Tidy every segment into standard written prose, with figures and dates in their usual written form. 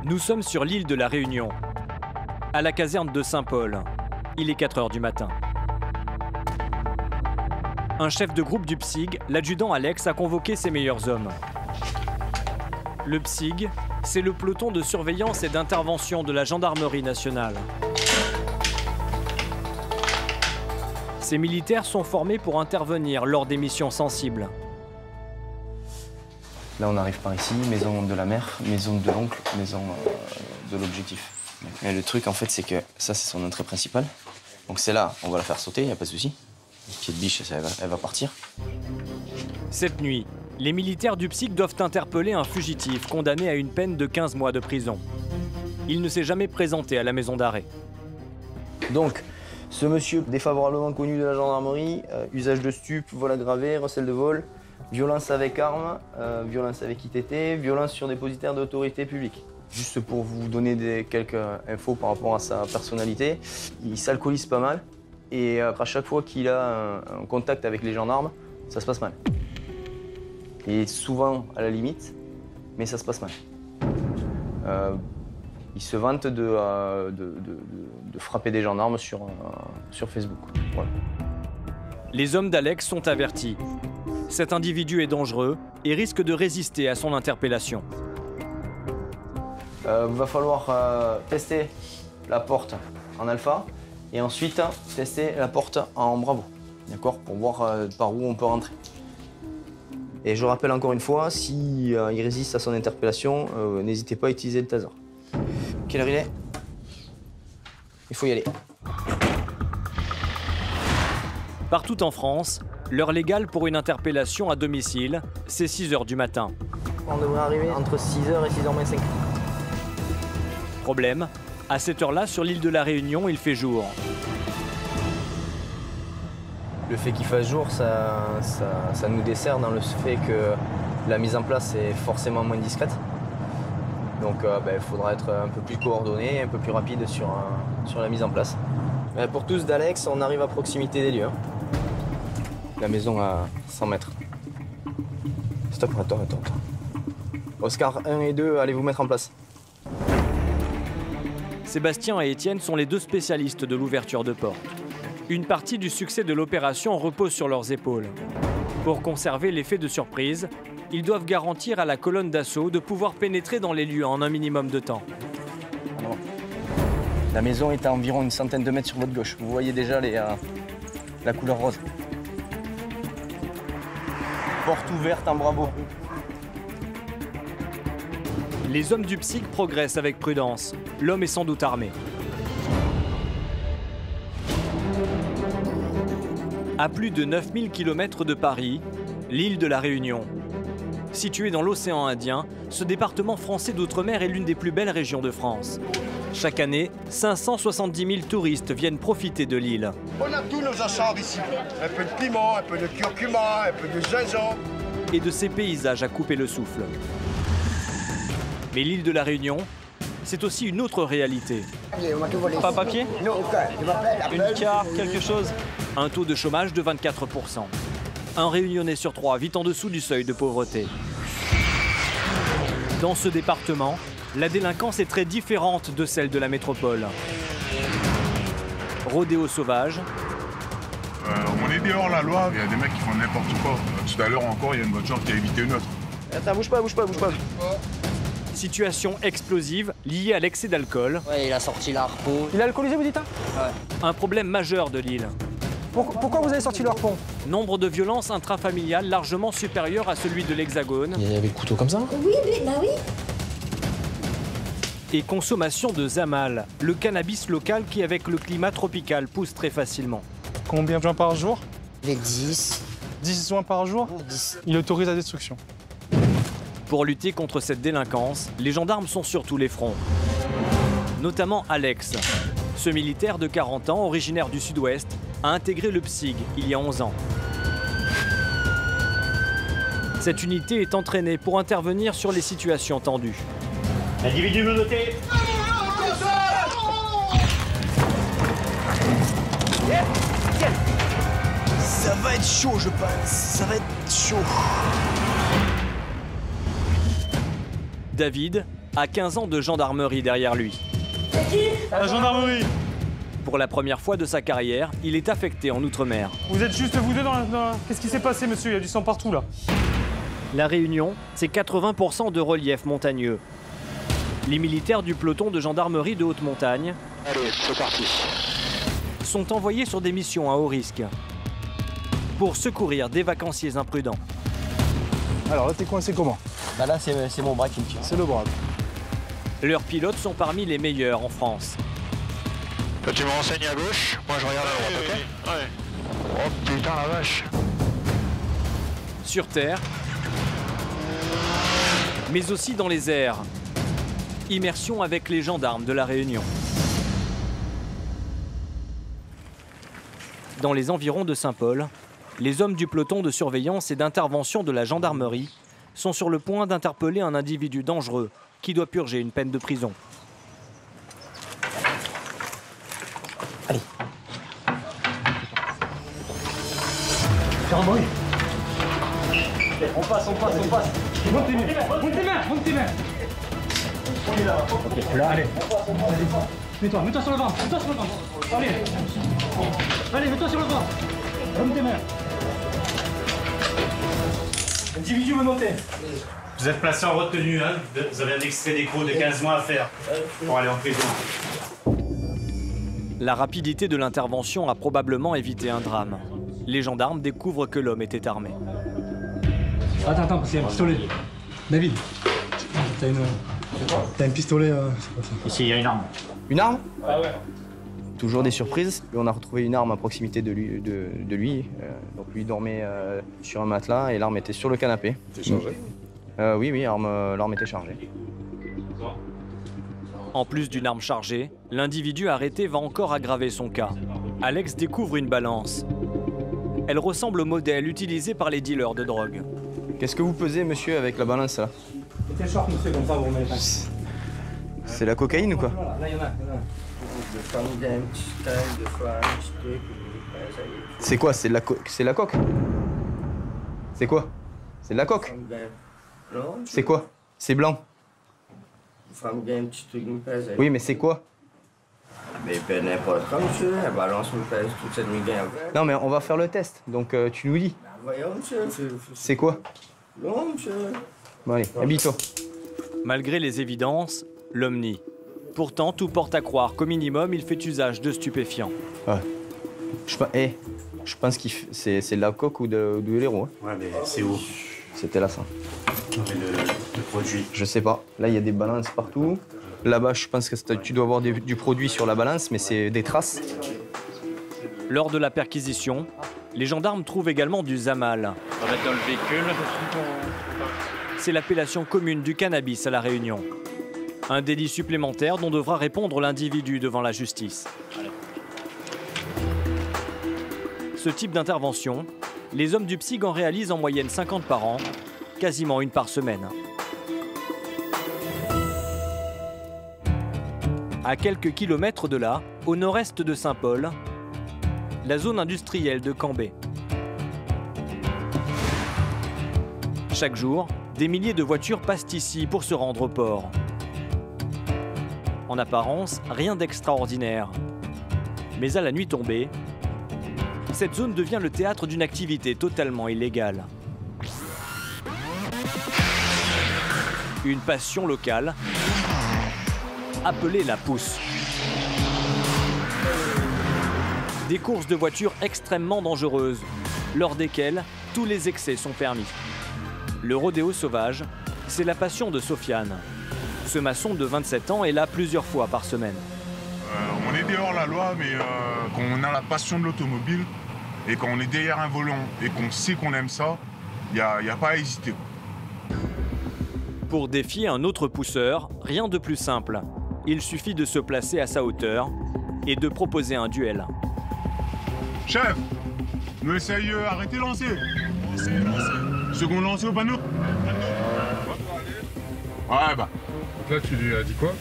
Nous sommes sur l'île de la Réunion, à la caserne de Saint-Paul. Il est 4 h du matin. Un chef de groupe du PSIG, l'adjudant Alex, a convoqué ses meilleurs hommes. Le PSIG, c'est le peloton de surveillance et d'intervention de la gendarmerie nationale. Ces militaires sont formés pour intervenir lors des missions sensibles. Là, on arrive par ici, maison de la mère, maison de l'oncle, maison de l'objectif. Mais le truc, en fait, c'est que ça, c'est son entrée principale. Donc c'est là, on va la faire sauter, il n'y a pas de souci. Pied de biche, elle va partir. Cette nuit, les militaires du PSIG doivent interpeller un fugitif condamné à une peine de 15 mois de prison. Il ne s'est jamais présenté à la maison d'arrêt. Donc, ce monsieur défavorablement connu de la gendarmerie, usage de stupes, vol aggravé, recel de vol, violence avec arme, violence avec ITT, violence sur dépositaire d'autorité publique. Juste pour vous donner quelques infos par rapport à sa personnalité, il s'alcoolise pas mal et à chaque fois qu'il a un contact avec les gendarmes, ça se passe mal. Il est souvent à la limite, mais ça se passe mal. Il se vante de frapper des gendarmes sur Facebook. Voilà. Les hommes d'Alex sont avertis. Cet individu est dangereux et risque de résister à son interpellation. Va falloir tester la porte en alpha et ensuite tester la porte en bravo, d'accord, pour voir par où on peut rentrer. Et je rappelle encore une fois, si il résiste à son interpellation, n'hésitez pas à utiliser le taser. Quelle heure il est? Il faut y aller. Partout en France, l'heure légale pour une interpellation à domicile, c'est 6 h du matin. On devrait arriver entre 6 h et 6 h moins 5. Problème, à cette heure-là, sur l'île de la Réunion, il fait jour. Le fait qu'il fasse jour, ça nous dessert dans le fait que la mise en place est forcément moins discrète. Donc il faudra être un peu plus coordonné, un peu plus rapide sur la mise en place. Pour tous d'Alex, on arrive à proximité des lieux. La maison à 100 mètres. Stop, attends. Oscar 1 et 2, allez vous mettre en place. Sébastien et Étienne sont les deux spécialistes de l'ouverture de porte. Une partie du succès de l'opération repose sur leurs épaules. Pour conserver l'effet de surprise, ils doivent garantir à la colonne d'assaut de pouvoir pénétrer dans les lieux en un minimum de temps. La maison est à environ une centaine de mètres sur votre gauche. Vous voyez déjà la couleur rose. Porte ouverte en bravo. Les hommes du PSIG progressent avec prudence. L'homme est sans doute armé. À plus de 9000 km de Paris, l'île de la Réunion. Située dans l'océan Indien, ce département français d'outre-mer est l'une des plus belles régions de France. Chaque année, 570 000 touristes viennent profiter de l'île. On a tous nos achats ici. Un peu de piment, un peu de curcuma, un peu de gingembre. Et de ces paysages à couper le souffle. Mais l'île de la Réunion, c'est aussi une autre réalité. Pas papier? Une carte, quelque chose? Un taux de chômage de 24%. Un Réunionnais sur 3 vit en dessous du seuil de pauvreté. Dans ce département, la délinquance est très différente de celle de la métropole. Rodéo sauvage. On est dehors la loi, il y a des mecs qui font n'importe quoi. Tout à l'heure encore, il y a une voiture qui a évité une autre. Attends, bouge pas. Situation explosive liée à l'excès d'alcool. Ouais, il a sorti la harpon. Il est alcoolisé, vous dites, hein? Ouais. Un problème majeur de l'île. Pourquoi vous avez sorti le harpon? Nombre de violences intrafamiliales largement supérieur à celui de l'Hexagone. Il y avait le couteau comme ça? Oui, bah oui. Et consommation de Zamal, le cannabis local qui avec le climat tropical pousse très facilement. Combien de joints par jour? Les 10. 10 joints par jour? 10. Il autorise la destruction. Pour lutter contre cette délinquance, les gendarmes sont sur tous les fronts. Notamment Alex. Ce militaire de 40 ans, originaire du sud-ouest, a intégré le PSIG il y a 11 ans. Cette unité est entraînée pour intervenir sur les situations tendues. Individu menotté. Ça va être chaud, je pense. Ça va être chaud. David, a 15 ans de gendarmerie derrière lui. La gendarmerie. Pour la première fois de sa carrière, il est affecté en Outre-mer. Vous êtes juste vous deux dans la... Qu'est-ce qui s'est passé, monsieur? Il y a du sang partout, là. La Réunion, c'est 80% de relief montagneux. Les militaires du peloton de gendarmerie de haute montagne sont envoyés sur des missions à haut risque pour secourir des vacanciers imprudents. Alors là, t'es coincé comment? Bah là, c'est mon bras qui me tient. C'est le bras. Leurs pilotes sont parmi les meilleurs en France. Toi, tu me renseignes à gauche, moi je regarde à droite, ok? Ouais. Oh putain la vache. Sur terre, mais aussi dans les airs. Immersion avec les gendarmes de la Réunion. Dans les environs de Saint-Paul, les hommes du peloton de surveillance et d'intervention de la gendarmerie sont sur le point d'interpeller un individu dangereux qui doit purger une peine de prison. Allez. On passe. Monte tes mains. On est là. Ok, là, allez. Mets-toi sur le ventre. Allez, mets-toi sur le ventre. Monte tes mains. Individu menotté. Vous êtes placé en retenue, hein? Vous avez un extrait d'écrou de 15 mois à faire pour aller en prison. La rapidité de l'intervention a probablement évité un drame. Les gendarmes découvrent que l'homme était armé. Attends, parce qu'il y a un pistolet. David, t'as un pistolet, c'est quoi ça? Ici, il y a une arme. Une arme? Ah ouais. Toujours des surprises. On a retrouvé une arme à proximité de lui. Donc lui dormait sur un matelas et l'arme était sur le canapé. T'es chargé? Oui, l'arme était chargée. En plus d'une arme chargée, l'individu arrêté va encore aggraver son cas. Alex découvre une balance. Elle ressemble au modèle utilisé par les dealers de drogue. Qu'est-ce que vous pesez, monsieur, avec la balance là? Mettez le short, monsieur, comme ça, vous remettez. C'est la cocaïne ou quoi? Là, il y en a. C'est quoi? C'est la coque? C'est quoi? C'est de la coque? C'est quoi? C'est blanc. Oui, mais c'est quoi? Mais n'importe quoi, monsieur. La balance me pèse toute cette nuit. Non, mais on va faire le test, donc tu nous dis. Voyons, monsieur. C'est quoi? Non, monsieur. Bon, allez, habille-toi. Malgré les évidences, l'homme nie. Pourtant, tout porte à croire qu'au minimum, il fait usage de stupéfiants. Ouais. Je pense que c'est de la coque ou de l'héros. Hein. Ouais, mais c'est où? C'était là, ça. Le produit. Je sais pas. Là, il y a des balances partout. Là-bas, je pense que tu dois avoir du produit sur la balance, mais c'est des traces. Lors de la perquisition, les gendarmes trouvent également du zamal. On va mettre dans le véhicule. C'est l'appellation commune du cannabis à La Réunion. Un délit supplémentaire dont devra répondre l'individu devant la justice. Ce type d'intervention, les hommes du PSIG en réalisent en moyenne 50 par an, quasiment une par semaine. À quelques kilomètres de là, au nord-est de Saint-Paul, la zone industrielle de Cambé. Chaque jour, des milliers de voitures passent ici pour se rendre au port. En apparence, rien d'extraordinaire. Mais à la nuit tombée, cette zone devient le théâtre d'une activité totalement illégale. Une passion locale, appelée la pousse. Des courses de voitures extrêmement dangereuses, lors desquelles tous les excès sont permis. Le rodéo sauvage, c'est la passion de Sofiane. Ce maçon de 27 ans est là plusieurs fois par semaine. On est dehors la loi, mais quand on a la passion de l'automobile et quand on est derrière un volant et qu'on sait qu'on aime ça, il n'y a pas à hésiter. Pour défier un autre pousseur, rien de plus simple. Il suffit de se placer à sa hauteur et de proposer un duel. Chef, nous essayons arrêter de lancer. Second lancé au panneau. Ouais, bah. Là, tu lui as dit quoi?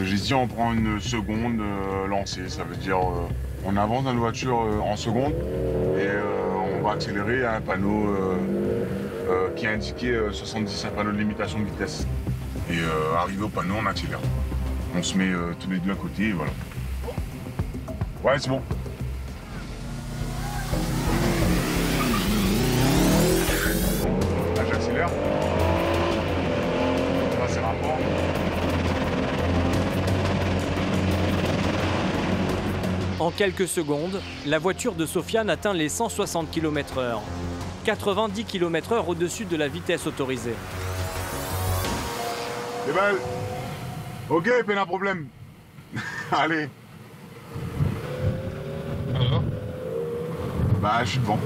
J'ai dit on prend une seconde lancée, ça veut dire on avance dans la voiture en seconde et on va accélérer à un panneau qui est indiqué 70, un panneau de limitation de vitesse. Et arrivé au panneau, on accélère. On se met tous les deux à côté et voilà. Ouais, c'est bon. Là, j'accélère. Là, c'est rapport. En quelques secondes, la voiture de Sofiane atteint les 160 km/h. 90 km/h au-dessus de la vitesse autorisée. C'est belle. Ok, pas de problème. Allez. Bah, je suis devant.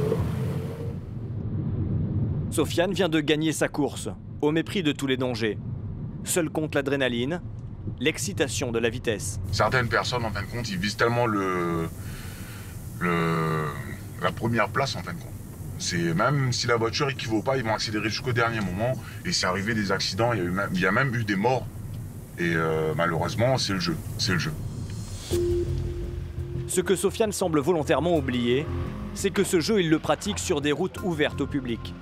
Sofiane vient de gagner sa course, au mépris de tous les dangers. Seul compte l'adrénaline, l'excitation de la vitesse. Certaines personnes, en fin de compte, ils visent tellement la première place, en fin de compte. C'est même si la voiture équivaut pas, ils vont accélérer jusqu'au dernier moment. Et c'est arrivé des accidents, il y a même eu des morts. Et malheureusement, c'est le jeu. C'est le jeu. Ce que Sofiane semble volontairement oublier, c'est que ce jeu, il le pratique sur des routes ouvertes au public.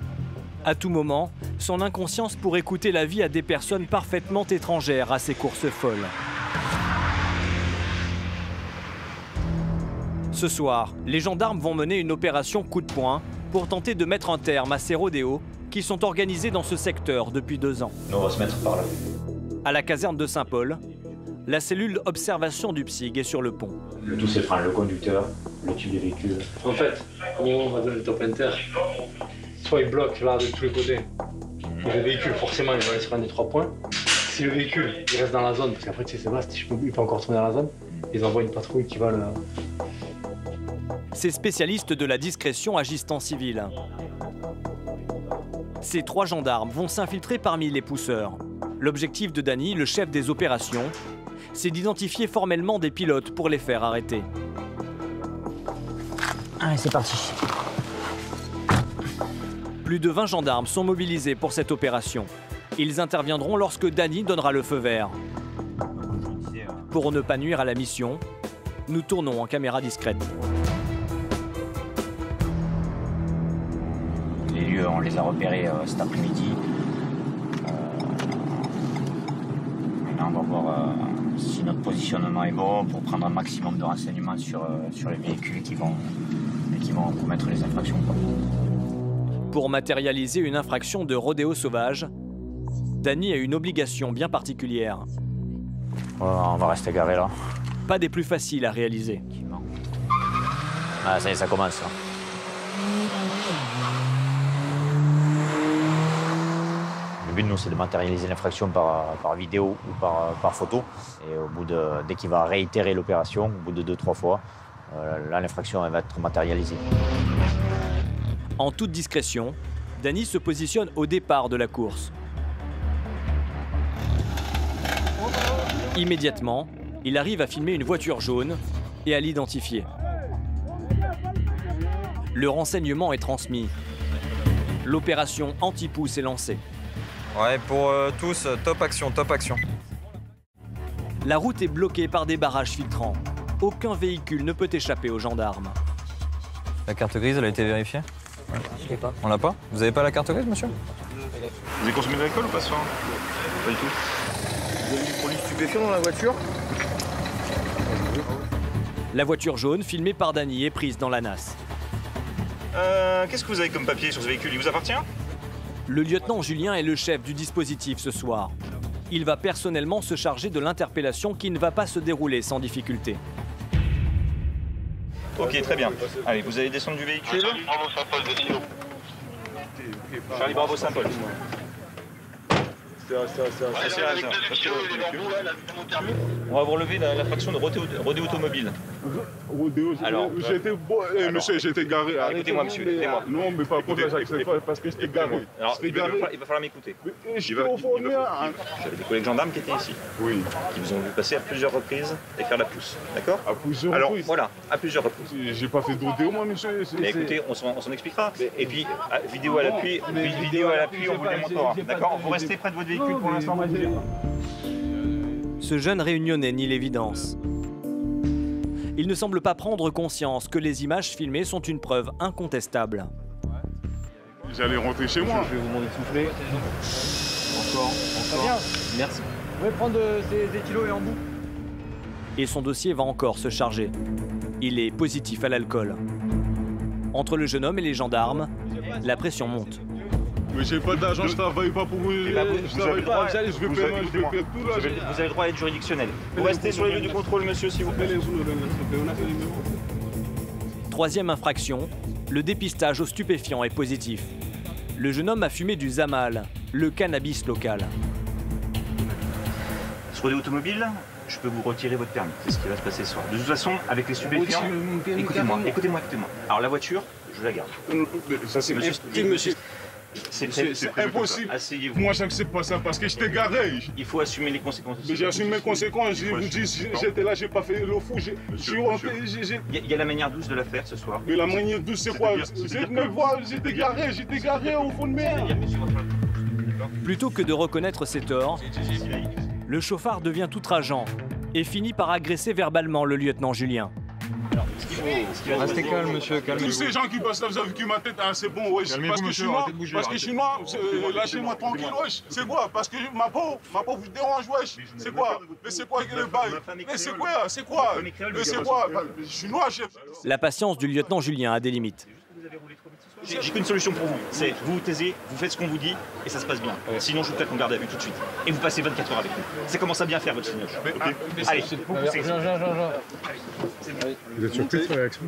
À tout moment, son inconscience pourrait coûter la vie à des personnes parfaitement étrangères à ces courses folles. Ce soir, les gendarmes vont mener une opération coup de poing pour tenter de mettre un terme à ces rodéos qui sont organisés dans ce secteur depuis 2 ans. Nous, on va se mettre par là. À la caserne de Saint-Paul, la cellule d'observation du PSIG est sur le pont. Le tout, c'est le frein, le conducteur, le type de véhicule. En fait, au moment où on va donner le top inter, soit il bloque là de tous les côtés. Et le véhicule, forcément, il va aller sur un des 3 points. Si le véhicule il reste dans la zone, parce qu'après, tu sais, Sébastien, il peut encore tourner dans la zone, ils envoient une patrouille qui va le. Ces spécialistes de la discrétion agissent en civil. Ces 3 gendarmes vont s'infiltrer parmi les pousseurs. L'objectif de Dany, le chef des opérations, c'est d'identifier formellement des pilotes pour les faire arrêter. Allez, c'est parti. Plus de 20 gendarmes sont mobilisés pour cette opération. Ils interviendront lorsque Dany donnera le feu vert. Pour ne pas nuire à la mission, nous tournons en caméra discrète. Les lieux, on les a repérés cet après-midi. Maintenant, on va voir si notre positionnement est bon pour prendre un maximum de renseignements sur les véhicules qui vont commettre les infractions. Pour matérialiser une infraction de rodéo sauvage, Dany a une obligation bien particulière. On va rester garé là. Pas des plus faciles à réaliser. Ah, ça y est, ça commence. Là. Le but, nous, c'est de matérialiser l'infraction par vidéo ou par photo. Et dès qu'il va réitérer l'opération, au bout de 2-3 fois, là, l'infraction va être matérialisée. En toute discrétion, Dany se positionne au départ de la course. Immédiatement, il arrive à filmer une voiture jaune et à l'identifier. Le renseignement est transmis. L'opération anti-pouce est lancée. Ouais, pour tous, top action, top action. La route est bloquée par des barrages filtrants. Aucun véhicule ne peut échapper aux gendarmes. La carte grise, elle a été vérifiée? Ouais. Je l'ai pas. On l'a pas? Vous avez pas la carte grise, monsieur? Vous avez consommé de l'alcool ou pas ce soir? Pas du tout. Vous avez du produit stupéfiant dans la voiture? La voiture jaune, filmée par Dany, est prise dans la NAS. Qu'est-ce que vous avez comme papier sur ce véhicule? Il vous appartient? Le lieutenant Julien est le chef du dispositif ce soir. Il va personnellement se charger de l'interpellation qui ne va pas se dérouler sans difficulté. Ok, très bien. Allez, vous allez descendre du véhicule. Charlie Bravo Saint-Paul, décision. Charlie Bravo Saint-Paul. On va vous relever la fraction de rodéo automobile. Rodéo, alors, monsieur, j'étais garé. Écoutez-moi, monsieur, écoutez-moi. Non, mais par contre, parce que j'étais garé. Alors, il va falloir m'écouter. J'avais des collègues gendarmes qui étaient ici. Oui. Qui vous ont vu passer à plusieurs reprises et faire la pousse. D'accord? À plusieurs reprises? Alors, voilà, à plusieurs reprises. J'ai pas fait de rodéo, moi, monsieur. Mais écoutez, on s'en expliquera. Et puis, vidéo à l'appui, on vous démontrera. D'accord? Vous restez près de votre véhicule pour l'instant. Ce jeune réunionnais nie l'évidence. Il ne semble pas prendre conscience que les images filmées sont une preuve incontestable. J'allais rentrer chez moi. Je vais vous demander de souffler. Très bien. Merci. Vous pouvez prendre des kilos et en bout. Et son dossier va encore se charger. Il est positif à l'alcool. Entre le jeune homme et les gendarmes, la pression monte. Mais j'ai pas d'argent, je travaille pas pour vous. Vous avez le droit à l'aide juridictionnelle. Vous restez sur les lieux du contrôle, monsieur, s'il vous plaît. Troisième infraction, le dépistage aux stupéfiants est positif. Le jeune homme a fumé du Zamal, le cannabis local. Sur les automobiles, je peux vous retirer votre permis. C'est ce qui va se passer ce soir. De toute façon, avec les stupéfiants, écoutez-moi. Alors la voiture, je la garde. Ça c'est monsieur. C'est impossible. Asseyez-vous. Moi, j'accepte pas ça parce que je t'ai garé. Il faut assumer les conséquences. Mais j'assume mes conséquences. Je vous dis, j'étais là, j'ai pas fait le fou. Il y a la manière douce de la faire ce soir. Mais la manière douce, c'est quoi? J'étais garé au fond de mer. Plutôt que de reconnaître ses torts, le chauffard devient outrageant et finit par agresser verbalement le lieutenant Julien. Restez calme, monsieur, calmez-vous. Tous ces gens qui passent là, vous avez vu ma tête, c'est bon, ouais. Parce que je suis noir, lâchez-moi tranquille, wesh. C'est quoi? Parce que ma peau vous dérange, wesh. C'est quoi? Mais c'est quoi le bail? Mais c'est quoi? Mais c'est quoi? Je suis noir, chef. La patience du lieutenant Julien a des limites. J'ai qu'une solution pour vous, c'est vous taisez, vous faites ce qu'on vous dit et ça se passe bien. Sinon je vous plaque en garde à vue tout de suite. Et vous passez 24 heures avec nous. Ça commence à bien faire votre signage. Allez, Vous êtes surpris de cette réaction?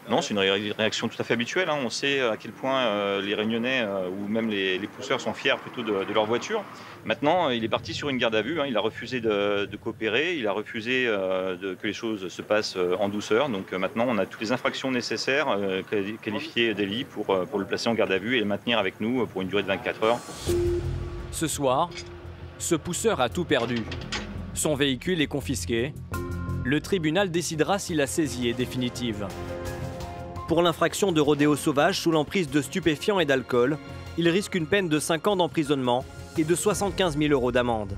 Non, c'est une réaction tout à fait habituelle. On sait à quel point les Réunionnais ou même les pousseurs sont fiers plutôt de leur voiture. Maintenant, il est parti sur une garde à vue. Il a refusé de coopérer. Il a refusé que les choses se passent en douceur. Donc maintenant, on a toutes les infractions nécessaires qualifiées délit pour le placer en garde à vue et le maintenir avec nous pour une durée de 24 heures. Ce soir, ce pousseur a tout perdu. Son véhicule est confisqué. Le tribunal décidera si la saisie est définitive. Pour l'infraction de rodéo sauvage sous l'emprise de stupéfiants et d'alcool, il risque une peine de 5 ans d'emprisonnement et de 75 000 € d'amende.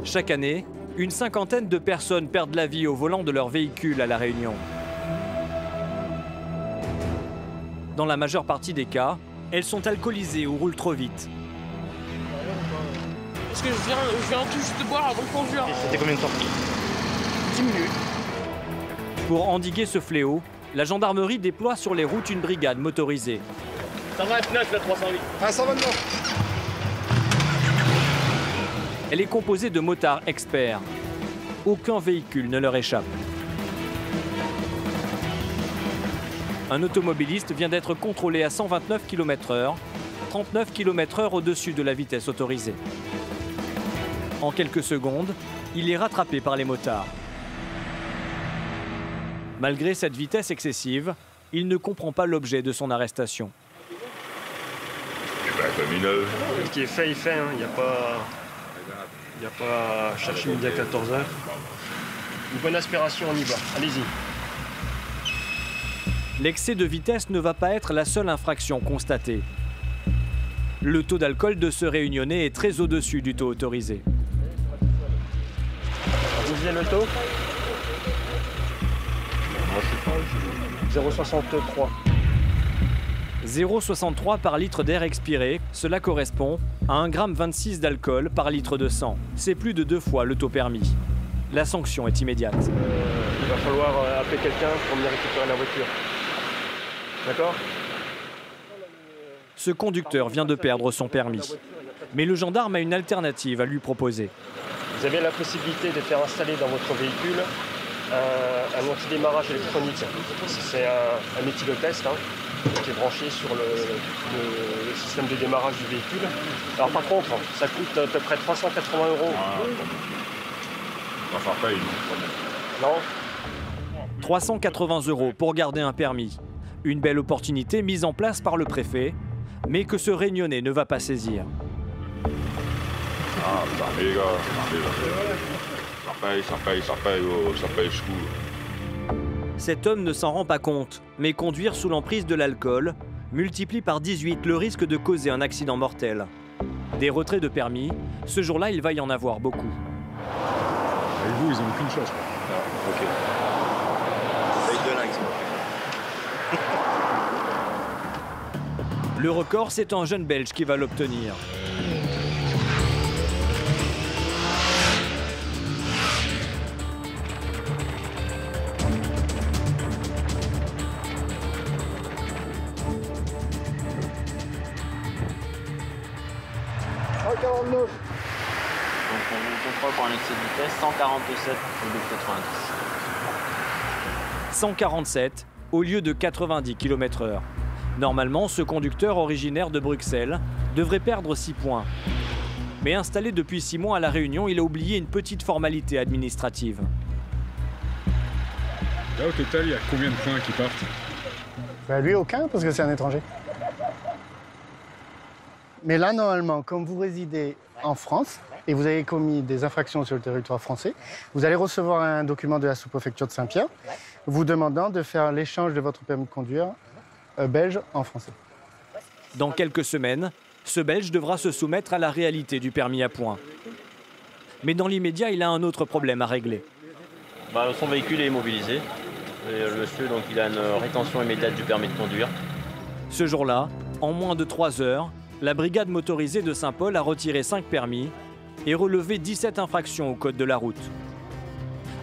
Chaque année, une cinquantaine de personnes perdent la vie au volant de leur véhicule à La Réunion. Dans la majeure partie des cas, elles sont alcoolisées ou roulent trop vite. Parce que je viens tout juste de boire avant de conduire. C'était combien de temps? 10 minutes. Pour endiguer ce fléau, la gendarmerie déploie sur les routes une brigade motorisée. Ça va être neuf, la 308. Ah, ça va dedans. Elle est composée de motards experts. Aucun véhicule ne leur échappe. Un automobiliste vient d'être contrôlé à 129 km/h, 39 km/h au-dessus de la vitesse autorisée. En quelques secondes, il est rattrapé par les motards. Malgré cette vitesse excessive, il ne comprend pas l'objet de son arrestation. Ce qui est fait, il fait. Il n'y a pas à chercher midi à 14h. Une bonne aspiration, on y va. Allez-y. L'excès de vitesse ne va pas être la seule infraction constatée. Le taux d'alcool de ce Réunionnais est très au-dessus du taux autorisé. Vous disiez le taux ? 0,63. 0,63 par litre d'air expiré, cela correspond à 1,26 g d'alcool par litre de sang. C'est plus de 2 fois le taux permis. La sanction est immédiate. Il va falloir appeler quelqu'un pour venir récupérer la voiture. D'accord ? Ce conducteur vient de perdre son permis. Mais le gendarme a une alternative à lui proposer. Vous avez la possibilité de faire installer dans votre véhicule un antidémarrage électronique. C'est un éthylotest qui est branché sur le système de démarrage du véhicule. Alors par contre, ça coûte à peu près 380 €. Enfin, paye. Non. 380 € pour garder un permis. Une belle opportunité mise en place par le préfet, mais que ce Réunionnais ne va pas saisir. Ah, ça les gars, ça paye, je trouve. Cet homme ne s'en rend pas compte, mais conduire sous l'emprise de l'alcool multiplie par 18 le risque de causer un accident mortel. Des retraits de permis, ce jour-là, il va y en avoir beaucoup. Avec vous, ils n'ont aucune chance. Ah, ok. Le record, c'est un jeune Belge qui va l'obtenir. Donc on contrôle pour un excès de vitesse, 147 au lieu de 90. 147 au lieu de 90 km/h. Normalement, ce conducteur originaire de Bruxelles devrait perdre 6 points. Mais installé depuis 6 mois à La Réunion, il a oublié une petite formalité administrative. Là, au total, il y a combien de points qui partent? Bah, lui, aucun, parce que c'est un étranger. Mais là, normalement, comme vous résidez en France et vous avez commis des infractions sur le territoire français, vous allez recevoir un document de la sous-préfecture de Saint-Pierre vous demandant de faire l'échange de votre permis de conduire belge en français. Dans quelques semaines, ce Belge devra se soumettre à la réalité du permis à points. Mais dans l'immédiat, il a un autre problème à régler. Son véhicule est immobilisé. Et le monsieur, donc, il a une rétention immédiate du permis de conduire. Ce jour-là, en moins de 3 heures, la brigade motorisée de Saint-Paul a retiré 5 permis et relevé 17 infractions au code de la route.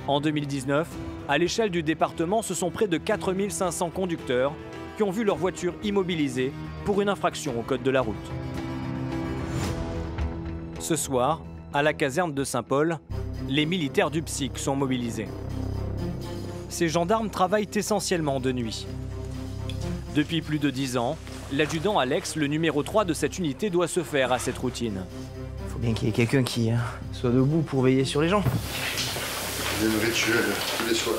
En 2019, à l'échelle du département, ce sont près de 4500 conducteurs qui ont vu leur voiture immobilisée pour une infraction au code de la route. Ce soir, à la caserne de Saint-Paul, les militaires du PSIC sont mobilisés. Ces gendarmes travaillent essentiellement de nuit. Depuis plus de 10 ans, l'adjudant Alex, le numéro 3 de cette unité, doit se faire à cette routine. Il faut bien qu'il y ait quelqu'un qui soit debout pour veiller sur les gens. Il y a un rituel tous les soirs.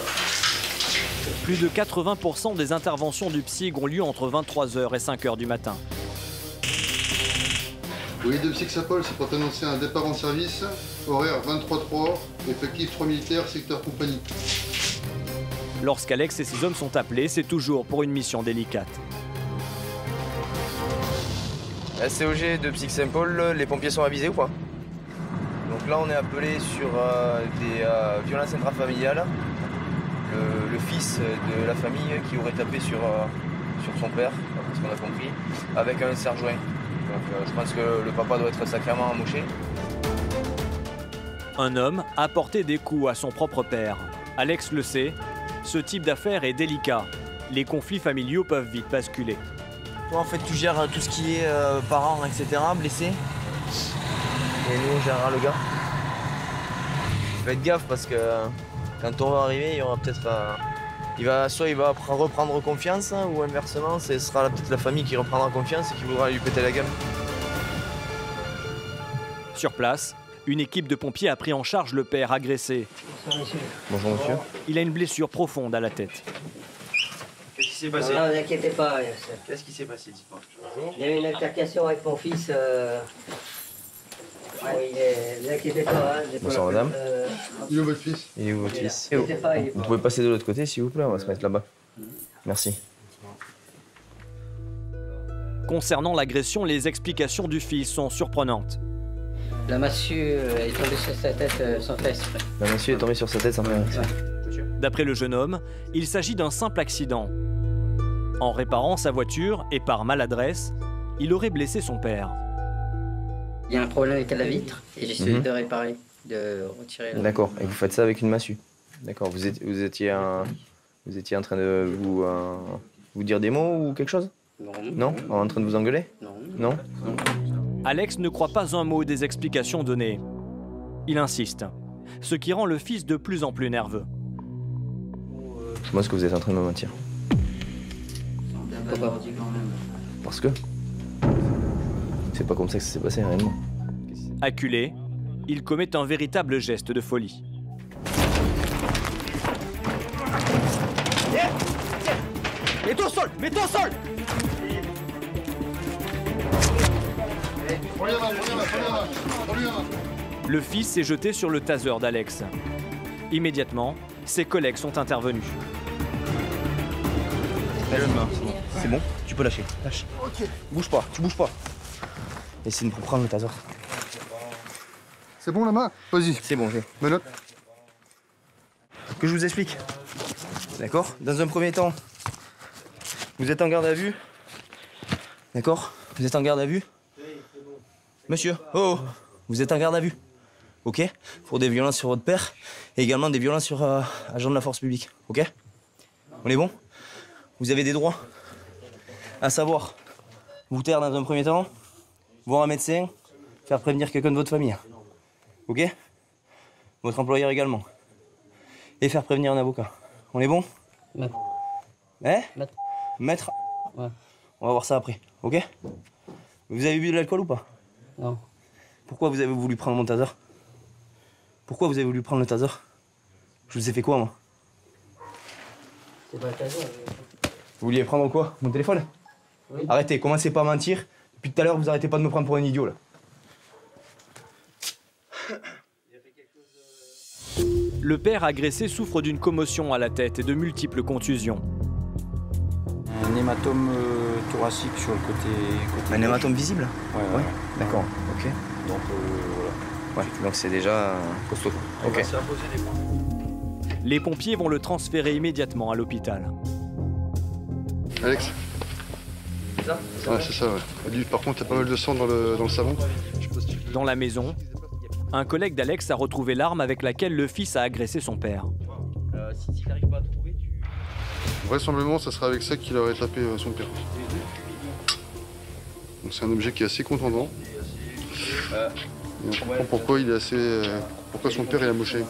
Plus de 80% des interventions du PSIG ont lieu entre 23h et 5h du matin. Oui, de PSIG Saint-Paul, c'est pour t'annoncer un départ en service, horaire 23-3, effectif 3 militaires, secteur compagnie. Lorsqu'Alex et ses hommes sont appelés, c'est toujours pour une mission délicate. SCOG de PSIG Saint-Paul, les pompiers sont avisés ou pas? Donc là, on est appelé sur des violences intrafamiliales. Le fils de la famille qui aurait tapé sur son père, parce qu'on a compris, avec un serre-joint. Donc je pense que le papa doit être sacrément amoché. Un homme a porté des coups à son propre père. Alex le sait, ce type d'affaire est délicat. Les conflits familiaux peuvent vite basculer. Toi, en fait, tu gères tout ce qui est parents, etc., blessés. Et nous, on gérera le gars. Faites gaffe parce que quand on va arriver, il y aura peut-être... soit il va reprendre confiance, hein, ou inversement, ce sera peut-être la famille qui reprendra confiance et qui voudra lui péter la gueule. Sur place, une équipe de pompiers a pris en charge le père agressé. Bonjour monsieur. Il a une blessure profonde à la tête. Qu'est-ce qui s'est passé? Non, ne vous inquiétez pas. Qu'est-ce qui s'est passé? Il y a eu une altercation avec mon fils. Ne vous inquiétez pas. Hein, bonsoir madame. Il est où votre fils? Il est où votre fils? Vous pouvez passer de l'autre côté s'il vous plaît, on va se mettre là-bas. Merci. Concernant l'agression, les explications du fils sont surprenantes. La massue est tombée sur sa tête sans faire exprès. La massue est tombée sur sa tête sans faire exprès. D'après le jeune homme, il s'agit d'un simple accident. En réparant sa voiture et par maladresse, il aurait blessé son père. Il y a un problème avec la vitre et j'ai essayé de réparer, de retirer. D'accord, et vous faites ça avec une massue. D'accord, vous étiez en train de vous dire des mots ou quelque chose? Non. Non? En train de vous engueuler? Non. Non? Alex ne croit pas un mot des explications données. Il insiste, ce qui rend le fils de plus en plus nerveux. Je pense que vous êtes en train de me mentir. Pourquoi? Parce que c'est pas comme ça que ça s'est passé réellement. Acculé, il commet un véritable geste de folie. Mets-toi au sol! Mets-toi au sol! Le fils s'est jeté sur le taser d'Alex. Immédiatement, ses collègues sont intervenus. C'est bon, tu peux lâcher. Lâche. Ok. Bouge pas, tu bouges pas. Essaye de prendre le taser. C'est bon la main? Vas-y. C'est bon, j'ai. Menotte. Que je vous explique. D'accord? Dans un premier temps, vous êtes en garde à vue D'accord? Vous êtes en garde à vue? Monsieur, oh, vous êtes en garde à vue. Ok? Pour des violences sur votre père et également des violences sur agent de la force publique. Ok? On est bon? Vous avez des droits. À savoir, vous taire dans un premier temps, voir un médecin, faire prévenir quelqu'un de votre famille. Ok? Votre employeur également. Et faire prévenir un avocat. On est bon? Maître. Hein? Maître? Ouais. On va voir ça après, ok? Vous avez bu de l'alcool ou pas? Non. Pourquoi vous avez voulu prendre mon taser? Pourquoi vous avez voulu prendre le taser? Je vous ai fait quoi, moi? C'est pas le taser. Vous vouliez prendre quoi? Mon téléphone? Oui. Arrêtez, commencez pas à mentir. Depuis tout à l'heure, vous arrêtez pas de me prendre pour un idiot, là. Le père agressé souffre d'une commotion à la tête et de multiples contusions. Un hématome thoracique sur le côté un hématome visible? Ouais. D'accord, ok. Donc voilà. Ouais, donc c'est déjà costaud. Ok. Les pompiers vont le transférer immédiatement à l'hôpital. Alex? C'est ça? Ouais, c'est ça, ouais. Lui, par contre, il y a pas mal de sang dans le savon. Dans la maison, un collègue d'Alex a retrouvé l'arme avec laquelle le fils a agressé son père. Si tu n'arrives pas à trouver, tu... Vraisemblablement, ça sera avec ça qu'il aurait tapé son père. Donc c'est un objet qui est assez contondant. Et on comprend pourquoi il est assez... pourquoi son père est amoché.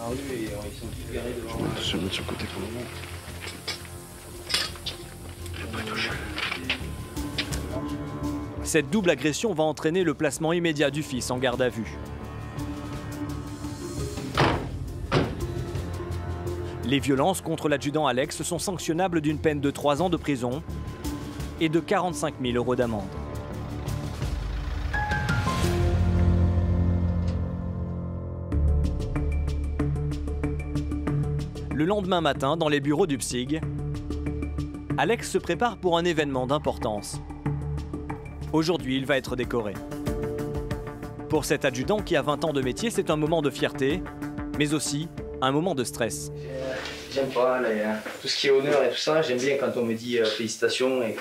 Je vais mettre sur le côté quand même. Cette double agression va entraîner le placement immédiat du fils en garde à vue. Les violences contre l'adjudant Alex sont sanctionnables d'une peine de 3 ans de prison et de 45 000 € d'amende. Le lendemain matin, dans les bureaux du PSIG, Alex se prépare pour un événement d'importance. Aujourd'hui, il va être décoré. Pour cet adjudant qui a 20 ans de métier, c'est un moment de fierté, mais aussi un moment de stress. J'aime pas tout ce qui est honneur et tout ça. J'aime bien quand on me dit félicitations et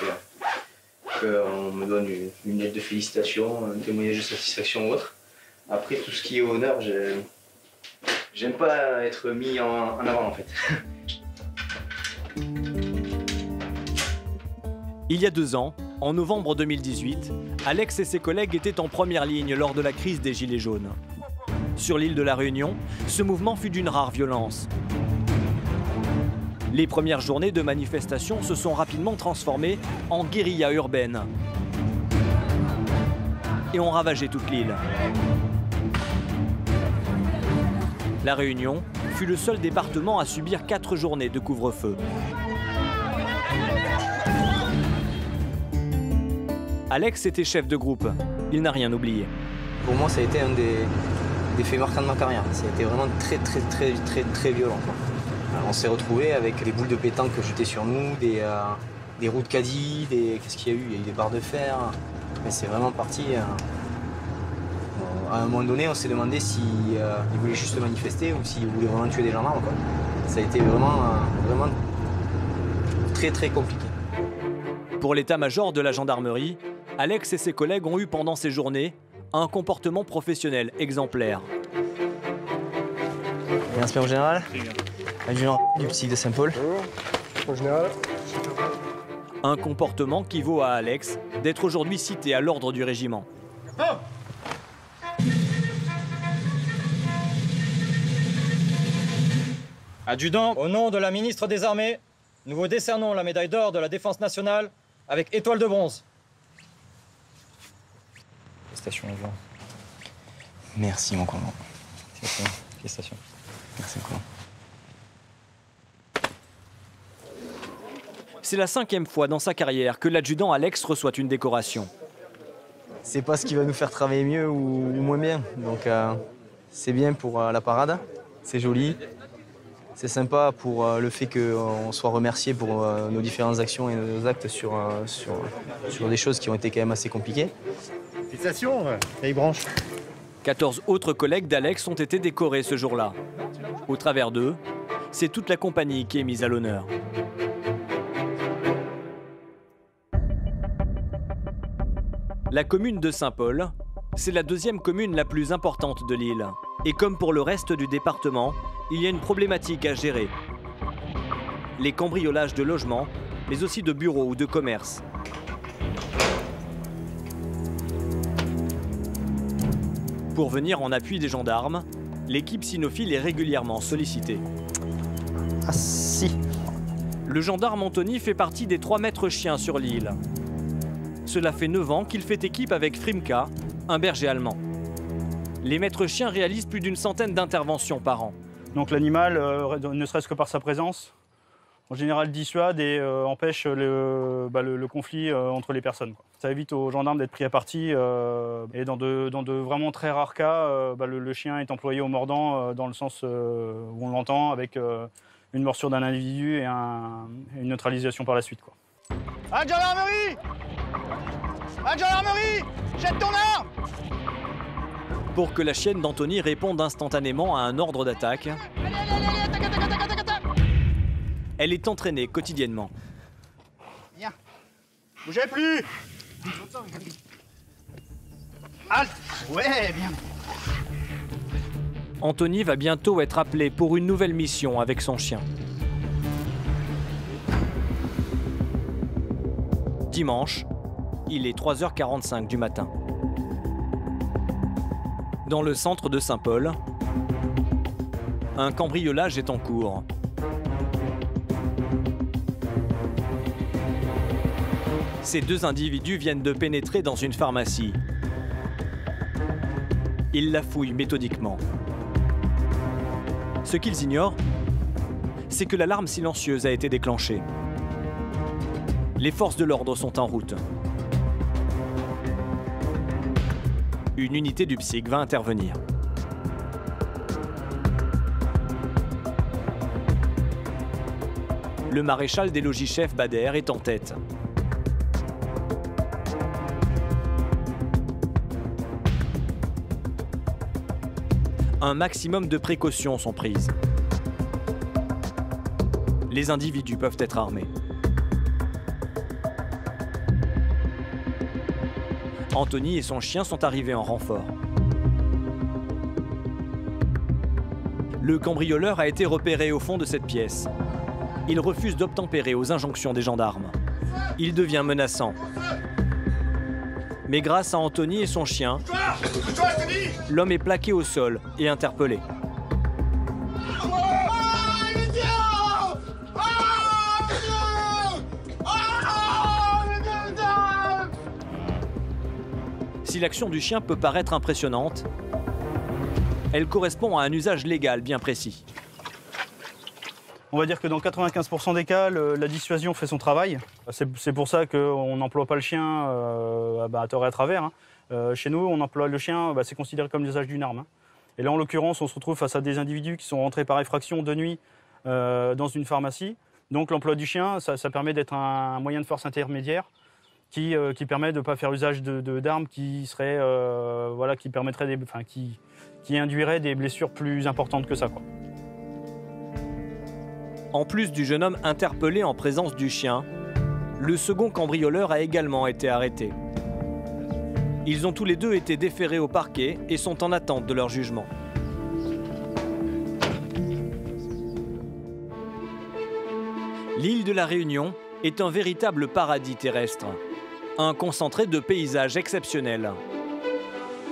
qu'on me donne une lettre de félicitations, un témoignage de satisfaction ou autre. Après, tout ce qui est honneur, j'aime pas être mis en avant en fait. Il y a 2 ans, en novembre 2018, Alex et ses collègues étaient en première ligne lors de la crise des Gilets jaunes. Sur l'île de la Réunion, ce mouvement fut d'une rare violence. Les premières journées de manifestation se sont rapidement transformées en guérilla urbaine et ont ravagé toute l'île. La Réunion fut le seul département à subir 4 journées de couvre-feu. Alex était chef de groupe. Il n'a rien oublié. Pour moi, ça a été un des faits marquants de ma carrière. Ça a été vraiment très violent, quoi. Alors, on s'est retrouvés avec des boules de pétanque jetées sur nous, des roues de caddie, qu'est-ce qu'il y a eu? Il y a eu des barres de fer. Mais c'est vraiment parti. À un moment donné, on s'est demandé s'ils voulaient juste manifester ou s'ils voulaient vraiment tuer des gendarmes, quoi. Ça a été vraiment très compliqué. Pour l'état-major de la gendarmerie, Alex et ses collègues ont eu pendant ces journées un comportement professionnel exemplaire. Inspecteur général, adjudant du PSIG de Saint-Paul. Général. Un comportement qui vaut à Alex d'être aujourd'hui cité à l'ordre du régiment. Adjudant, au nom de la ministre des Armées, nous vous décernons la médaille d'or de la Défense nationale avec étoile de bronze. Félicitations, les gens. Merci, mon commandant. Félicitations. Merci, mon commandant. C'est la 5e fois dans sa carrière que l'adjudant Alex reçoit une décoration. C'est pas ce qui va nous faire travailler mieux ou moins bien. Donc c'est bien pour la parade, c'est joli. C'est sympa pour le fait qu'on soit remercié pour nos différentes actions et nos actes sur des choses qui ont été quand même assez compliquées. Félicitations, vieille branche. 14 autres collègues d'Alex ont été décorés ce jour-là. Au travers d'eux, c'est toute la compagnie qui est mise à l'honneur. La commune de Saint-Paul, c'est la deuxième commune la plus importante de l'île. Et comme pour le reste du département, il y a une problématique à gérer. Les cambriolages de logements, mais aussi de bureaux ou de commerces. Pour venir en appui des gendarmes, l'équipe cynophile est régulièrement sollicitée. Ah si. Le gendarme Anthony fait partie des 3 maîtres chiens sur l'île. Cela fait 9 ans qu'il fait équipe avec Frimka, un berger allemand. Les maîtres chiens réalisent plus d'une centaine d'interventions par an. Donc l'animal, ne serait-ce que par sa présence, en général dissuade et empêche le conflit entre les personnes. Ça évite aux gendarmes d'être pris à partie et dans de vraiment très rares cas, le chien est employé au mordant dans le sens où on l'entend, avec une morsure d'un individu et une neutralisation par la suite. À gendarmerie! À gendarmerie! Jette ton arme! Pour que la chienne d'Anthony réponde instantanément à un ordre d'attaque, elle est entraînée quotidiennement. Viens. Bougez plus! Halte! Ouais, bien. Anthony va bientôt être appelé pour une nouvelle mission avec son chien. Dimanche, il est 3h45 du matin. Dans le centre de Saint-Paul, un cambriolage est en cours. Ces 2 individus viennent de pénétrer dans une pharmacie. Ils la fouillent méthodiquement. Ce qu'ils ignorent, c'est que l'alarme silencieuse a été déclenchée. Les forces de l'ordre sont en route. Une unité du PSIC va intervenir. Le maréchal des logis-chefs Bader est en tête. Un maximum de précautions sont prises. Les individus peuvent être armés. Anthony et son chien sont arrivés en renfort. Le cambrioleur a été repéré au fond de cette pièce. Il refuse d'obtempérer aux injonctions des gendarmes. Il devient menaçant. Mais grâce à Anthony et son chien, l'homme est plaqué au sol et interpellé. Si l'action du chien peut paraître impressionnante, elle correspond à un usage légal bien précis. On va dire que dans 95% des cas, la dissuasion fait son travail. C'est pour ça qu'on n'emploie pas le chien à tort et à travers. Chez nous, on emploie le chien, c'est considéré comme l'usage d'une arme. Et là, en l'occurrence, on se retrouve face à des individus qui sont rentrés par effraction de nuit dans une pharmacie. Donc l'emploi du chien, ça permet d'être un moyen de force intermédiaire qui permet de ne pas faire usage d'armes qui seraient, qui permettraient qui induiraient des blessures plus importantes que ça, quoi. En plus du jeune homme interpellé en présence du chien, le second cambrioleur a également été arrêté. Ils ont tous les 2 été déférés au parquet et sont en attente de leur jugement. L'île de la Réunion est un véritable paradis terrestre, un concentré de paysages exceptionnels.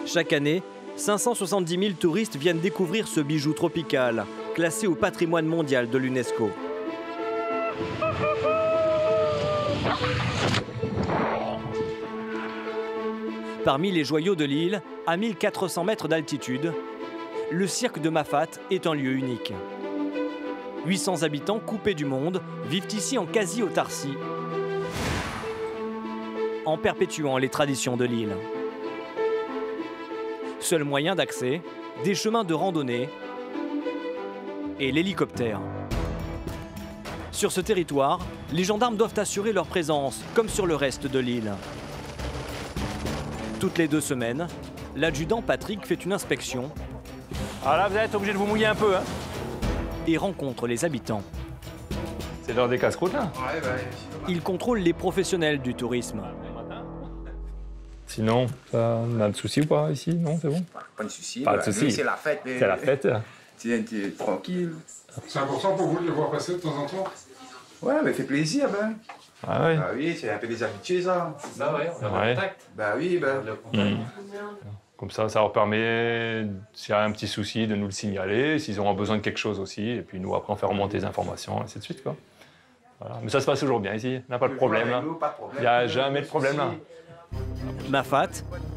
Chaque année, 570 000 touristes viennent découvrir ce bijou tropical, classé au patrimoine mondial de l'UNESCO. Parmi les joyaux de l'île, à 1400 mètres d'altitude, le cirque de Mafat est un lieu unique. 800 habitants coupés du monde vivent ici en quasi-autarcie, en perpétuant les traditions de l'île. Seul moyen d'accès, des chemins de randonnée et l'hélicoptère. Sur ce territoire, les gendarmes doivent assurer leur présence, comme sur le reste de l'île. Toutes les 2 semaines, l'adjudant Patrick fait une inspection. Alors là, vous êtes obligé de vous mouiller un peu, hein. Et rencontre les habitants. C'est l'heure des casse-croûtes, là. Il contrôle les professionnels du tourisme. Sinon, on a de soucis ou pas ici? Non, c'est bon? Pas de soucis. Pas de soucis. C'est la fête. C'est la fête. C'est tranquille. C'est important pour vous de les voir passer de temps en temps? Ouais, mais fait plaisir, ben. Ah ouais. Bah oui, c'est un peu des habitués, ça. Bah ouais, on a le contact. Bah oui, ben. Comme ça leur permet, s'il y a un petit souci, de nous le signaler, s'ils auront besoin de quelque chose aussi, et puis nous, après, on fait remonter les informations, et ainsi de suite, quoi. Voilà. Mais ça se passe toujours bien ici, il n'y a pas de problème, là. Il n'y a jamais de problème, là. Mafat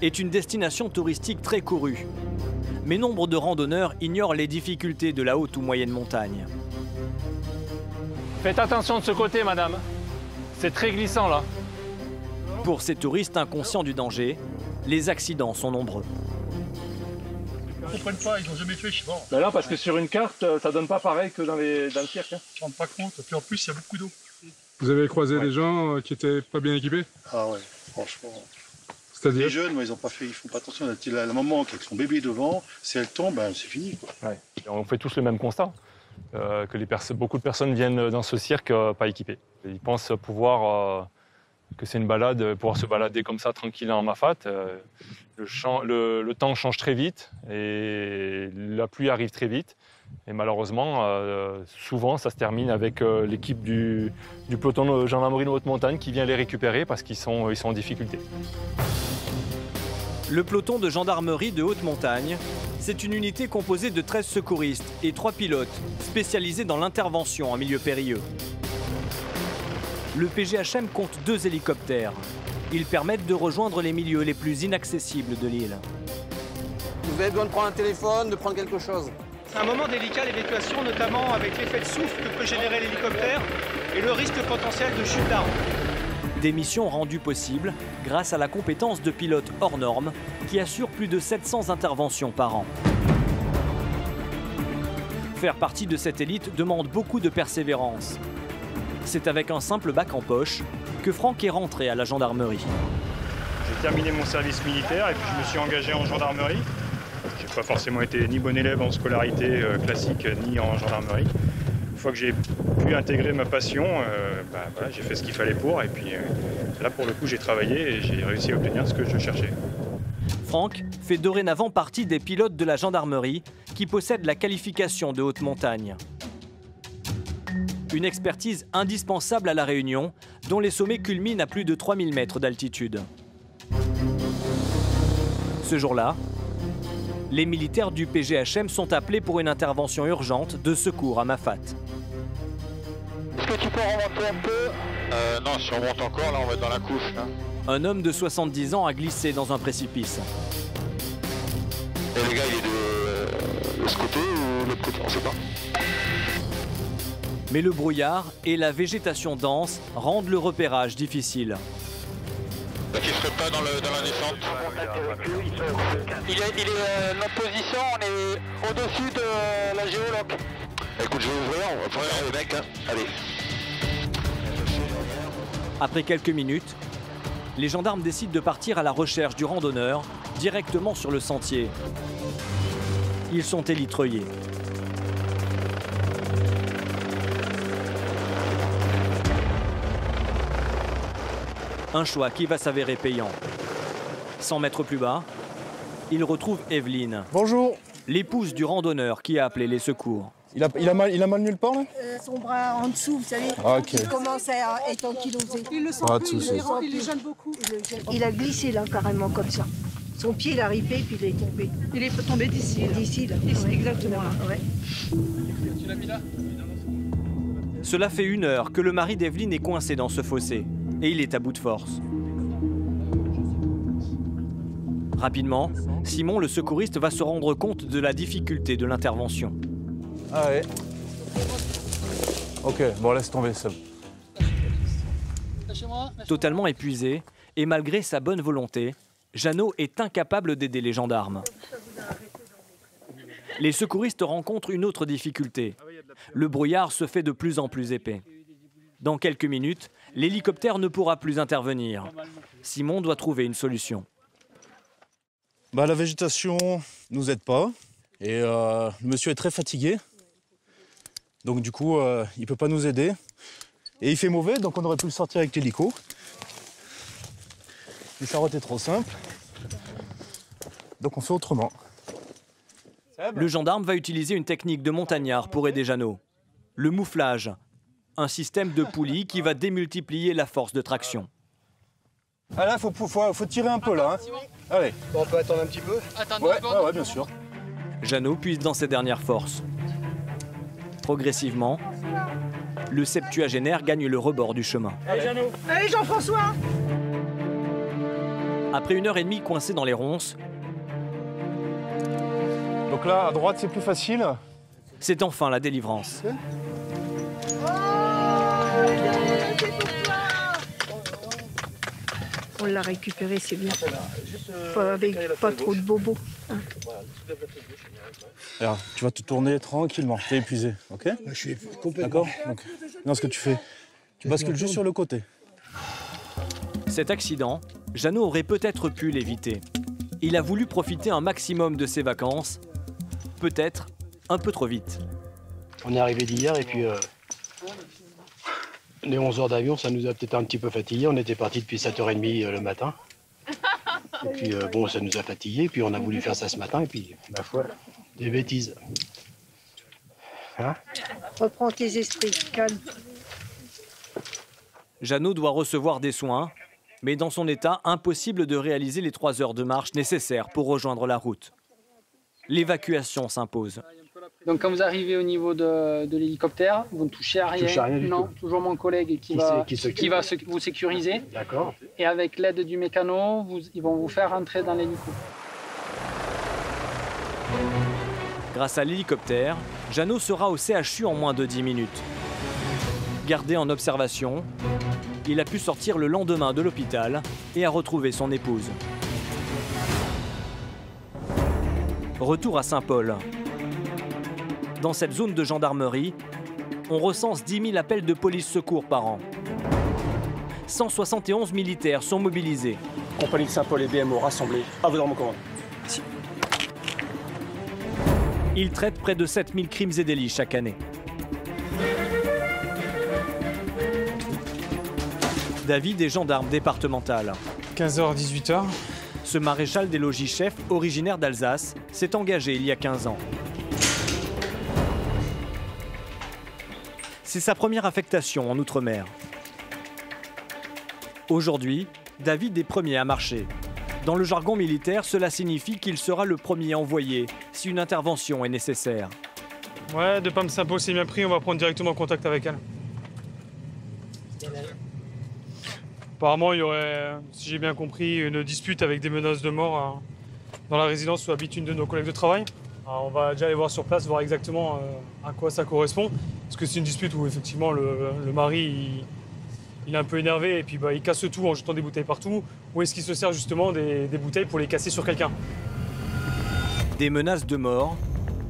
est une destination touristique très courue. Mais nombre de randonneurs ignorent les difficultés de la haute ou moyenne montagne. Faites attention de ce côté, madame. C'est très glissant, là. Pour ces touristes inconscients du danger, les accidents sont nombreux. Ils ne comprennent pas, ils n'ont jamais fait, je sais pas. Ben là, parce que sur une carte, ça donne pas pareil que dans le cirque. Ils ne se rendent pas compte, et puis en plus, il y a beaucoup d'eau. Vous avez croisé des gens qui étaient pas bien équipés? Ah ouais, franchement. C'est-à-dire? Les jeunes, ils font pas attention. La maman qui a son bébé devant, si elle tombe, ben, c'est fini, quoi. Ouais. On fait tous le même constat, que beaucoup de personnes viennent dans ce cirque pas équipées. Ils pensent pouvoir, que c'est une balade, pouvoir se balader comme ça, tranquille en Mafat. Le temps change très vite et la pluie arrive très vite. Et malheureusement, souvent, ça se termine avec l'équipe du peloton de gendarmerie de haute montagne qui vient les récupérer parce qu'ils sont en difficulté. Le peloton de gendarmerie de haute montagne, c'est une unité composée de 13 secouristes et 3 pilotes spécialisés dans l'intervention en milieu périlleux. Le PGHM compte 2 hélicoptères. Ils permettent de rejoindre les milieux les plus inaccessibles de l'île. Vous avez besoin de prendre un téléphone, de prendre quelque chose? C'est un moment délicat, l'évacuation, notamment avec l'effet de souffle que peut générer l'hélicoptère et le risque potentiel de chute d'armes. Des missions rendues possibles grâce à la compétence de pilotes hors normes qui assurent plus de 700 interventions par an. Faire partie de cette élite demande beaucoup de persévérance. C'est avec un simple bac en poche que Franck est rentré à la gendarmerie. J'ai terminé mon service militaire et puis je me suis engagé en gendarmerie. J'ai pas forcément été ni bon élève en scolarité classique ni en gendarmerie. Une fois que j'ai pu intégrer ma passion, voilà, j'ai fait ce qu'il fallait pour et puis là pour le coup j'ai travaillé et j'ai réussi à obtenir ce que je cherchais. Franck fait dorénavant partie des pilotes de la gendarmerie qui possèdent la qualification de haute montagne. Une expertise indispensable à La Réunion, dont les sommets culminent à plus de 3000 mètres d'altitude. Ce jour-là, les militaires du PGHM sont appelés pour une intervention urgente de secours à Mafat. Est-ce que tu peux remonter un peu? Non, si on monte encore, là, on va être dans la couche. Là. Un homme de 70 ans a glissé dans un précipice. Et les gars, il est de ce côté ou de l'autre côté? On sait pas. Mais le brouillard et la végétation dense rendent le repérage difficile. Qui ne serait pas dans la descente. Il est notre position, on est au-dessus de la géologue. Écoute, je vais ouvrir, on va prendre les mecs. Hein. Allez. Après quelques minutes, les gendarmes décident de partir à la recherche du randonneur directement sur le sentier. Ils sont élitreillés. Un choix qui va s'avérer payant. 100 mètres plus bas, ils retrouvent Evelyne. Bonjour. L'épouse du randonneur qui a appelé les secours. Il a mal nulle part, là? Son bras en dessous, vous savez, il commence à être ankylosé. Il le sent plus, il les gêne beaucoup. Il a glissé là, carrément comme ça. Son pied, il a ripé, puis il est tombé. Il est tombé d'ici. D'ici, là. Ici, exactement. Ouais. Tu l'as mis là? Cela fait 1 heure que le mari d'Evelyne est coincé dans ce fossé. Et il est à bout de force. Rapidement, Simon, le secouriste, va se rendre compte de la difficulté de l'intervention. Ah ouais. Ok, bon laisse tomber ça. Totalement épuisé, et malgré sa bonne volonté, Jeannot est incapable d'aider les gendarmes. Les secouristes rencontrent une autre difficulté. Le brouillard se fait de plus en plus épais. Dans quelques minutes, l'hélicoptère ne pourra plus intervenir. Simon doit trouver une solution. La végétation ne nous aide pas. Et le monsieur est très fatigué. Donc du coup, il ne peut pas nous aider. Et il fait mauvais, donc on aurait pu le sortir avec l'hélico. Mais ça aurait été trop simple. Donc on fait autrement. Le gendarme va utiliser une technique de montagnard pour aider Jeannot. Le mouflage, un système de poulie qui va démultiplier la force de traction. Ah là, faut tirer un peu là. Hein. Allez. Bon, on peut attendre un petit peu. Ouais, bien sûr. Jeannot puise dans ses dernières forces. Progressivement, le septuagénaire gagne le rebord du chemin. Allez, Jeannot. Allez, Jean-François. Après 1h30 coincé dans les ronces, donc là, à droite, c'est plus facile. C'est enfin la délivrance. On l'a récupéré, c'est bien. Avec pas trop de bobos. Hein. Alors, tu vas te tourner tranquillement, t'es épuisé, ok? Je suis complètement. D'accord. Non, ce que tu fais, tu bascules juste sur le côté. Cet accident, Jeannot aurait peut-être pu l'éviter. Il a voulu profiter un maximum de ses vacances, peut-être un peu trop vite. On est arrivé d'hier et puis les 11 heures d'avion, ça nous a peut-être un petit peu fatigués. On était parti depuis 7h30 le matin. Et puis bon, ça nous a fatigués. Puis on a voulu faire ça ce matin et puis, ma foi, des bêtises. Hein? Reprends tes esprits, calme. Jeannot doit recevoir des soins, mais dans son état, impossible de réaliser les 3 heures de marche nécessaires pour rejoindre la route. L'évacuation s'impose. Donc quand vous arrivez au niveau de l'hélicoptère, vous ne touchez à rien. Non, toujours mon collègue qui va vous sécuriser. D'accord. Et avec l'aide du mécano, ils vont vous faire rentrer dans l'hélico. Grâce à l'hélicoptère, Jeannot sera au CHU en moins de 10 minutes. Gardé en observation, il a pu sortir le lendemain de l'hôpital et a retrouvé son épouse. Retour à Saint-Paul. Dans cette zone de gendarmerie, on recense 10 000 appels de police secours par an. 171 militaires sont mobilisés. Compagnie de Saint-Paul et BMO rassemblés. À vos ordres, commande. Merci. Ils traitent près de 7000 crimes et délits chaque année. David est gendarme départemental. 15h, 18h. Ce maréchal des logis-chefs, originaire d'Alsace, s'est engagé il y a 15 ans. C'est sa première affectation en Outre-mer. Aujourd'hui, David est premier à marcher. Dans le jargon militaire, cela signifie qu'il sera le premier envoyé si une intervention est nécessaire. Ouais, de Pam Saint-Paul, c'est bien pris, on va prendre directement contact avec elle. Apparemment, il y aurait, si j'ai bien compris, une dispute avec des menaces de mort dans la résidence où habite une de nos collègues de travail. Alors, on va déjà aller voir sur place, voir exactement à quoi ça correspond. Parce que c'est une dispute où effectivement le mari il est un peu énervé et puis il casse tout en jetant des bouteilles partout. Ou est-ce qu'il se sert justement des bouteilles pour les casser sur quelqu'un? Des menaces de mort,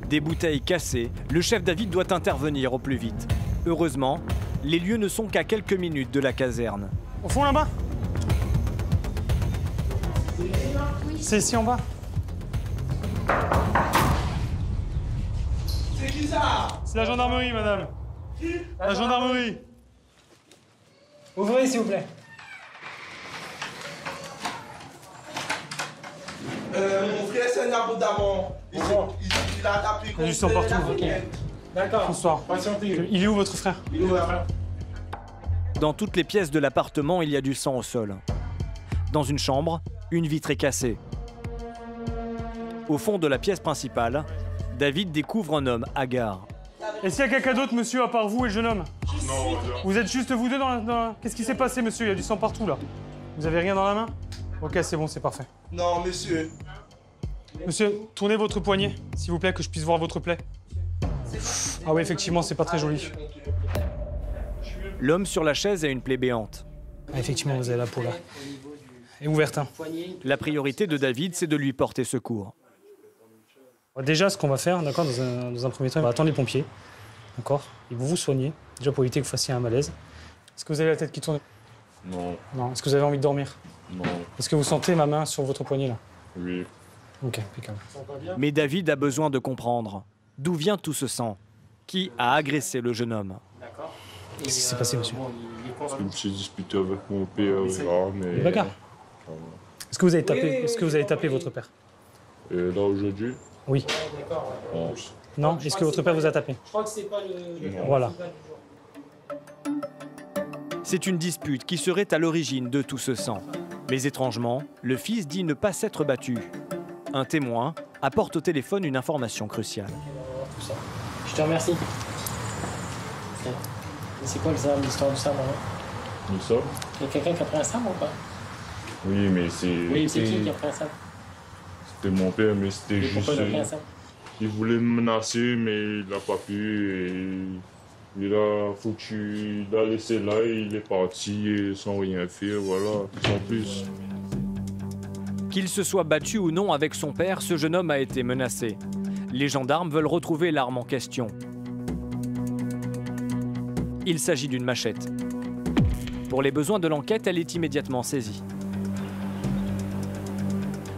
des bouteilles cassées, le chef David doit intervenir au plus vite. Heureusement, les lieux ne sont qu'à quelques minutes de la caserne. Au fond là-bas? C'est ici en bas. C'est qui ça? C'est la gendarmerie, madame. Qui? La gendarmerie. Ouvrez, s'il vous plaît. Mon frère, c'est un arbre d'amont. Il a tapé contre Il y a du sang partout. D'accord. Bonsoir. Il est où votre frère? Il est où, frère? Dans toutes les pièces de l'appartement, il y a du sang au sol. Dans une chambre, une vitre est cassée. Au fond de la pièce principale, David découvre un homme hagard. Est-ce qu'il y a quelqu'un d'autre, monsieur, à part vous et le jeune homme? Non. Vous êtes juste vous deux dans la... Qu'est-ce qui s'est passé, monsieur? Il y a du sang partout, là. Vous avez rien dans la main? Ok, c'est bon, c'est parfait. Non, monsieur. Monsieur, tournez votre poignet, s'il vous plaît, que je puisse voir votre plaie. Ah oui, effectivement, c'est pas très joli. L'homme sur la chaise a une plaie béante. Ah, effectivement, vous avez la peau, là. Et ouverte, hein. La priorité de David, c'est de lui porter secours. Déjà, ce qu'on va faire, d'accord, dans un premier temps, on va attendre les pompiers, d'accord? Ils vont vous soigner, déjà pour éviter que vous fassiez un malaise. Est-ce que vous avez la tête qui tourne? Non. Non. Est-ce que vous avez envie de dormir? Non. Est-ce que vous sentez ma main sur votre poignet, là? Oui. Ok, impeccable. Mais David a besoin de comprendre. D'où vient tout ce sang? Qui a agressé le jeune homme? Qu'est-ce qui s'est passé, monsieur? Une petite dispute avec mon père, mais... Une bagarre? Est-ce que vous avez tapé, est-ce que vous avez tapé votre père? Là, aujourd'hui? Oui. Non. Non? Est-ce que votre père vous a tapé? Je crois que c'est pas le... Voilà. C'est une dispute qui serait à l'origine de tout ce sang. Mais étrangement, le fils dit ne pas s'être battu. Un témoin apporte au téléphone une information cruciale. Je te remercie. C'est quoi l'histoire du sabre? Du sabre? Il y a quelqu'un qui a pris un sabre ou pas? Oui, mais c'est... Oui, c'est qui a pris un sabre? C'était mon père, mais c'était juste... Pourquoi il a pris un sabre? Il voulait me menacer, mais il n'a pas pu. Et il a foutu... Il a laissé là et il est parti sans rien faire, voilà, sans plus. Qu'il se soit battu ou non avec son père, ce jeune homme a été menacé. Les gendarmes veulent retrouver l'arme en question. Il s'agit d'une machette. Pour les besoins de l'enquête, elle est immédiatement saisie.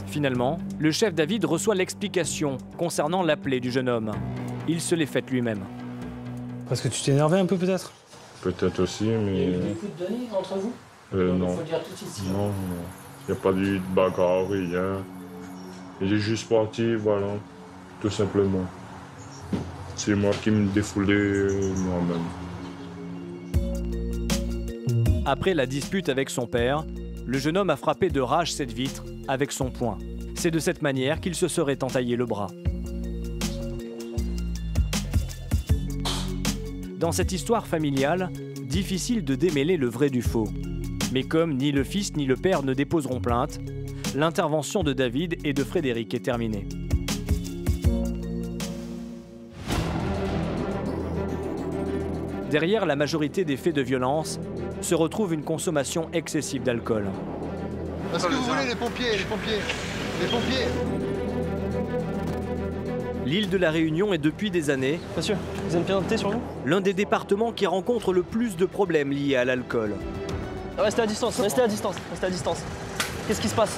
Finalement, le chef David reçoit l'explication concernant la plaie du jeune homme. Il se l'est faite lui-même. Parce que tu t'es énervé un peu peut-être? Peut-être aussi, mais... Il y a eu des coups de donnés entre vous? Non. Faut le dire tout de suite. Non, il n'y a pas eu de bagarre, rien. Il est juste parti, voilà, tout simplement. C'est moi qui me défoulais moi-même. Après la dispute avec son père, le jeune homme a frappé de rage cette vitre avec son poing. C'est de cette manière qu'il se serait entaillé le bras. Dans cette histoire familiale, difficile de démêler le vrai du faux. Mais comme ni le fils ni le père ne déposeront plainte, l'intervention de David et de Frédéric est terminée. Derrière la majorité des faits de violence se retrouve une consommation excessive d'alcool. Est-ce que vous voulez les pompiers? Les pompiers! L'île de la Réunion est depuis des années... Monsieur, vous avez une pièce d'identité sur nous? L'un des départements qui rencontre le plus de problèmes liés à l'alcool. Restez à distance, restez à distance, restez à distance. Qu'est-ce qui se passe?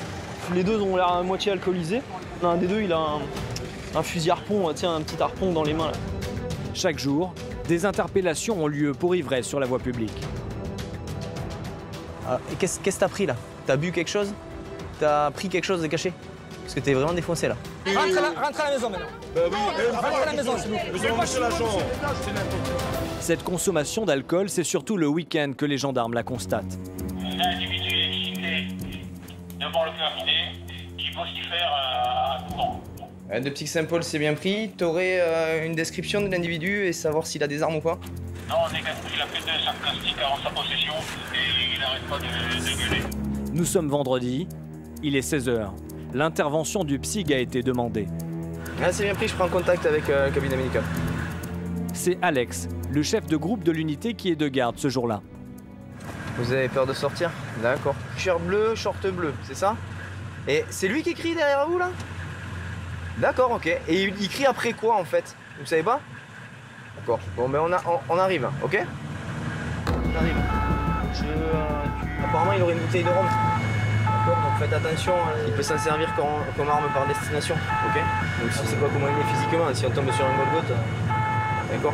Les deux ont l'air à moitié alcoolisés. L'un des deux, il a un fusil harpon, tiens, un petit harpon dans les mains là. Chaque jour, des interpellations ont lieu pour ivresse sur la voie publique. Et qu'est-ce que t'as pris là? T'as bu quelque chose? T'as pris quelque chose de caché? Parce que t'es vraiment défoncé là. Rentre à la maison maintenant. Bah oui, rentre à la maison s'il vous plaît. Nous allons chercher la chambre. Cette consommation d'alcool, c'est surtout le week-end que les gendarmes la constatent. L'individu est cité devant le cabinet qui vocifère à tout vent. De Petit Saint-Paul, c'est bien pris. T'aurais une description de l'individu et savoir s'il a des armes ou pas? Non, négatif, il a fait 2 sarcastiques en sa possession et il n'arrête pas de gueuler. Nous sommes vendredi, il est 16h. L'intervention du psy a été demandée. Ah, c'est bien pris, je prends contact avec le cabinet médical. C'est Alex, le chef de groupe de l'unité qui est de garde ce jour-là. Vous avez peur de sortir? D'accord. Shirt bleu, short bleu, c'est ça? Et c'est lui qui crie derrière vous là? D'accord, ok. Et il crie après quoi en fait? Vous savez pas? D'accord. Bon, ben on arrive, ok? On arrive. Apparemment, il aurait une bouteille de rhum. D'accord, donc faites attention, il peut s'en servir comme arme par destination, ok? Donc si on sait pas comment il est physiquement, si on tombe sur un Golgoth, d'accord?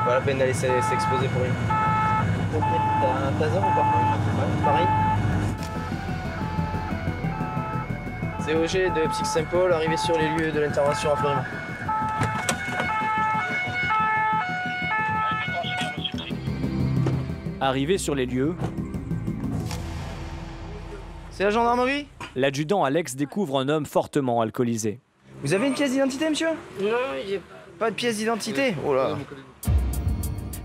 Pas la peine d'aller s'exposer pour rien. T'as un taser ou pas? Ouais, pareil. C'est Roger de Psych Saint-Paul, arrivé sur les lieux de l'intervention à Fleurimont. Arrivé sur les lieux, c'est la gendarmerie? L'adjudant Alex découvre un homme fortement alcoolisé. Vous avez une pièce d'identité, monsieur? Non, j'ai pas de pièce d'identité? Oh là.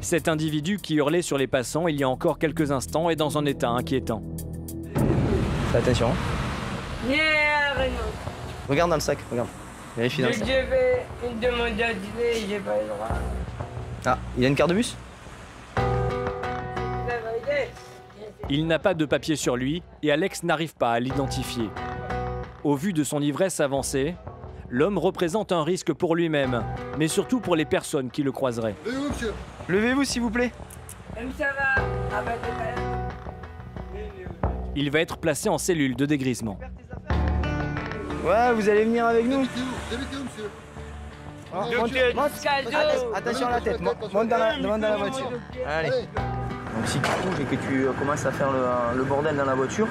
Cet individu qui hurlait sur les passants il y a encore quelques instants est dans un état inquiétant. Fais attention. Regarde dans le sac, regarde. Vérifie dans le sac. J'ai fait une demande d'identité, j'ai pas le droit. Ah, il a une carte de bus? Il n'a pas de papier sur lui et Alex n'arrive pas à l'identifier. Au vu de son ivresse avancée, l'homme représente un risque pour lui-même, mais surtout pour les personnes qui le croiseraient. Levez-vous, monsieur. Levez-vous, s'il vous plaît. Ça va. Ah bah, Il va être placé en cellule de dégrisement. Ouais, vous allez venir avec nous. Attention à la tête, monte dans la voiture. Allez. Donc si tu bouges et que tu commences à faire le bordel dans la voiture,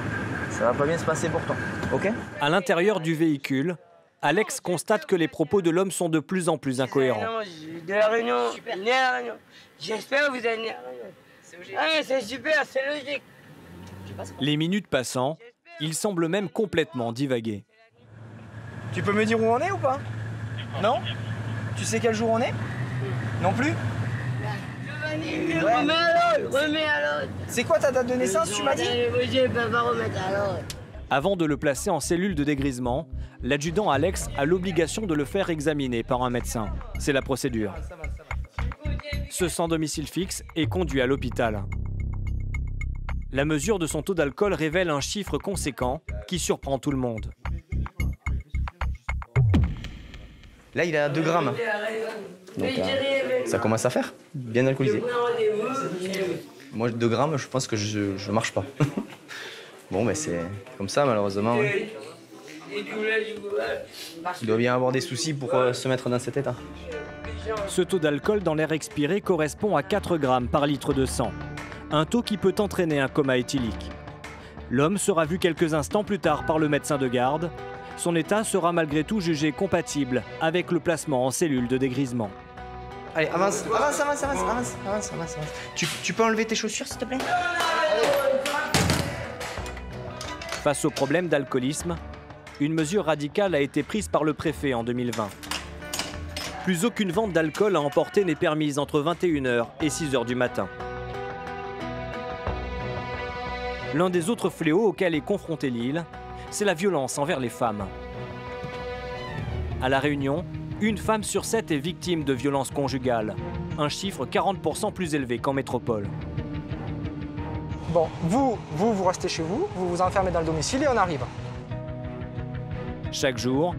Ça va pas bien se passer pour toi, ok? À l'intérieur du véhicule, Alex constate que les propos de l'homme sont de plus en plus incohérents. De la Réunion, né à la Réunion. J'espère que vous êtes né à la Réunion. Ah, c'est super, c'est logique. Les minutes passant, il semble même complètement divaguer. Tu peux me dire où on est ou pas? Non? Tu sais quel jour on est? Non plus? Remets à l'autre. C'est quoi ta date de naissance, tu m'as dit? Je peux pas remettre à l'autre. Avant de le placer en cellule de dégrisement, l'adjudant Alex a l'obligation de le faire examiner par un médecin. C'est la procédure. Ce sans domicile fixe est conduit à l'hôpital. La mesure de son taux d'alcool révèle un chiffre conséquent qui surprend tout le monde. Là, il est à 2 grammes. Donc, ça commence à faire. Bien alcoolisé. Moi, 2 grammes, je pense que je marche pas. Bon, mais c'est comme ça, malheureusement. Ouais. Il doit bien avoir des soucis pour se mettre dans cet état. Ce taux d'alcool dans l'air expiré correspond à 4 grammes par litre de sang. Un taux qui peut entraîner un coma éthylique. L'homme sera vu quelques instants plus tard par le médecin de garde. Son état sera malgré tout jugé compatible avec le placement en cellule de dégrisement. Allez, avance. Tu peux enlever tes chaussures, s'il te plaît? Face au problème d'alcoolisme, une mesure radicale a été prise par le préfet en 2020. Plus aucune vente d'alcool à emporter n'est permise entre 21h et 6h du matin. L'un des autres fléaux auxquels est confrontée l'île, c'est la violence envers les femmes. À La Réunion, une femme sur 7 est victime de violences conjugales, un chiffre 40% plus élevé qu'en métropole. Bon, vous restez chez vous, vous vous enfermez dans le domicile et on arrive. Chaque jour,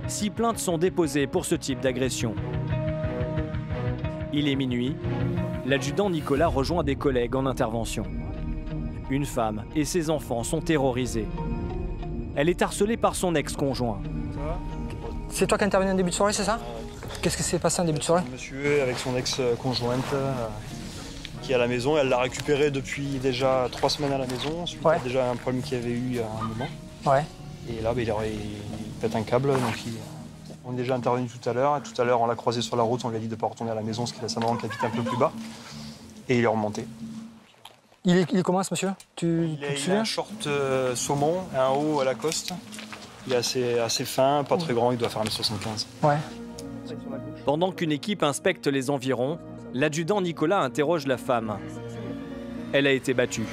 6 plaintes sont déposées pour ce type d'agression. Il est minuit, l'adjudant Nicolas rejoint des collègues en intervention. Une femme et ses enfants sont terrorisés. Elle est harcelée par son ex-conjoint. C'est toi qui es intervenu en début de soirée, c'est ça? Qu'est-ce qui s'est passé en début de soirée? Monsieur avec son ex-conjointe qui est à la maison. Elle l'a récupéré depuis déjà 3 semaines à la maison. Suite à déjà un problème qu'il y avait eu à un moment. Ouais. Et là, il pète un câble. Donc on est déjà intervenu tout à l'heure. Tout à l'heure, on l'a croisé sur la route. On lui a dit de ne pas retourner à la maison parce qu'il a sa maman qui habite un peu plus bas. Et il est remonté. Il est comment ce monsieur? Il a un short saumon, un haut à Lacoste. Il est assez fin, pas très grand, il doit faire 1m75. Ouais. Pendant qu'une équipe inspecte les environs, l'adjudant Nicolas interroge la femme. Elle a été battue.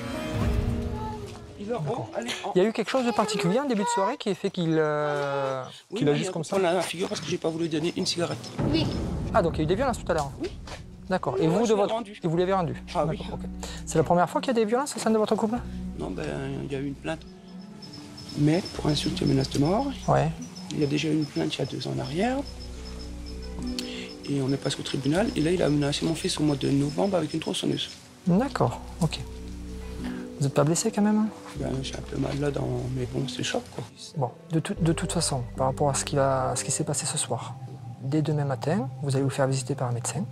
Il y a eu quelque chose de particulier en début de soirée qui a fait qu'il a juste comme ça? On a la figure parce que j'ai pas voulu donner une cigarette. Oui. Ah, donc il y a eu des violences tout à l'heure? Oui. D'accord. Et vous, et vous l'avez rendu? Ah oui. Okay. C'est la première fois qu'il y a des violences au sein de votre couple? Non, il y a eu une plainte. Mais pour insulte et menace de mort. Ouais. Il y a déjà eu une plainte il y a 2 ans en arrière. Et on est passé au tribunal. Et là, il a menacé mon fils au mois de novembre avec une tronçonneuse. D'accord, ok. Vous n'êtes pas blessé quand même? J'ai un peu mal là, mais bon, c'est le choc, quoi. Bon, de toute façon, par rapport à ce qui s'est passé ce soir, dès demain matin, vous allez vous faire visiter par un médecin.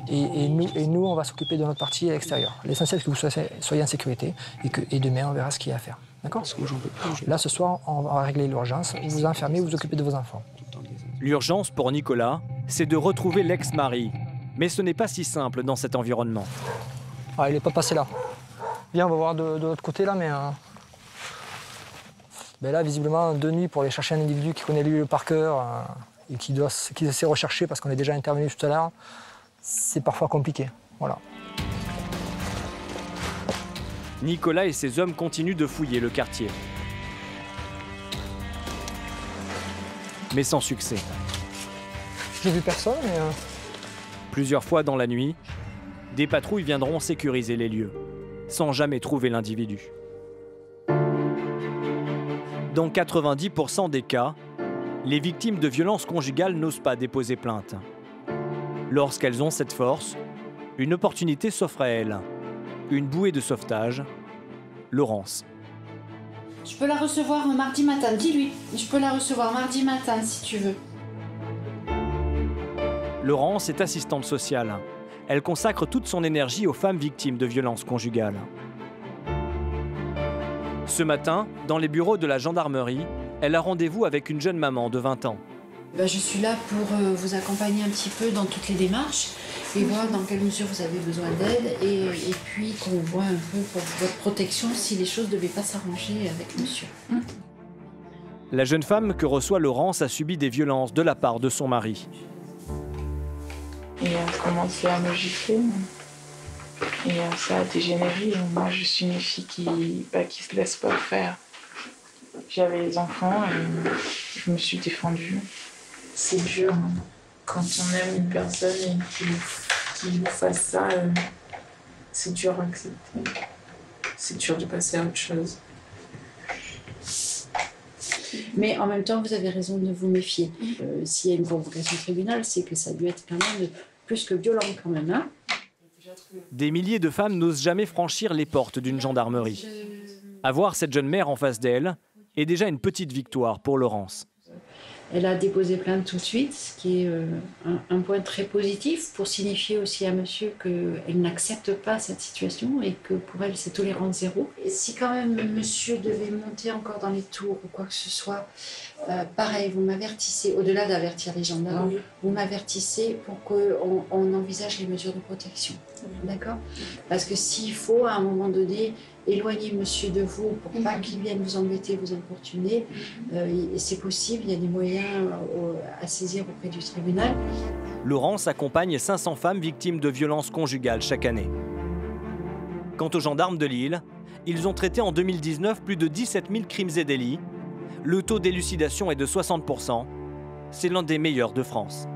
Et nous, on va s'occuper de notre partie à l'extérieur. L'essentiel, c'est que vous soyez en sécurité et demain, on verra ce qu'il y a à faire. D'accord? Là, ce soir, on va régler l'urgence. Vous vous enfermez, vous vous occupez de vos enfants. L'urgence pour Nicolas, c'est de retrouver l'ex-mari. Mais ce n'est pas si simple dans cet environnement. Ah, il n'est pas passé là. Viens, on va voir de l'autre côté là, mais... là, visiblement, de nuit, pour aller chercher un individu qui connaît lui par cœur et qui sait rechercher parce qu'on est déjà intervenu tout à l'heure, c'est parfois compliqué. Voilà. Nicolas et ses hommes continuent de fouiller le quartier. Mais sans succès. J'ai vu personne, mais... Plusieurs fois dans la nuit, des patrouilles viendront sécuriser les lieux, sans jamais trouver l'individu. Dans 90% des cas, les victimes de violences conjugales n'osent pas déposer plainte. Lorsqu'elles ont cette force, une opportunité s'offre à elles. Une bouée de sauvetage, Laurence. Je peux la recevoir mardi matin, dis-lui. Je peux la recevoir mardi matin si tu veux. Laurence est assistante sociale. Elle consacre toute son énergie aux femmes victimes de violences conjugales. Ce matin, dans les bureaux de la gendarmerie, elle a rendez-vous avec une jeune maman de 20 ans. Je suis là pour vous accompagner un petit peu dans toutes les démarches et voir dans quelle mesure vous avez besoin d'aide et puis qu'on voit un peu pour votre protection si les choses ne devaient pas s'arranger avec monsieur. La jeune femme que reçoit Laurence a subi des violences de la part de son mari. Et elle a commencé à me gifler et ça a dégénéré. Moi je suis une fille qui se laisse pas faire. J'avais les enfants et je me suis défendue. C'est dur quand on aime une personne et qu'il vous fasse ça, c'est dur à accepter. C'est dur de passer à autre chose. Mais en même temps, vous avez raison de vous méfier. S'il y a une convocation au tribunal, c'est que ça a dû être quand même plus que violent quand même. Hein. Des milliers de femmes n'osent jamais franchir les portes d'une gendarmerie. Avoir cette jeune mère en face d'elle est déjà une petite victoire pour Laurence. Elle a déposé plainte tout de suite, ce qui est un point très positif pour signifier aussi à monsieur qu'elle n'accepte pas cette situation et que pour elle c'est tolérance zéro. Et si quand même monsieur devait monter encore dans les tours ou quoi que ce soit, pareil, vous m'avertissez, au-delà d'avertir les gendarmes, vous m'avertissez pour qu'on envisage les mesures de protection. D'accord ? Parce que s'il faut à un moment donné éloigner monsieur de vous pour pas qu'il vienne vous embêter, vous importuner, c'est possible, il y a des moyens à saisir auprès du tribunal. Laurence accompagne 500 femmes victimes de violences conjugales chaque année. Quant aux gendarmes de Lille, ils ont traité en 2019 plus de 17 000 crimes et délits. Le taux d'élucidation est de 60%. C'est l'un des meilleurs de France.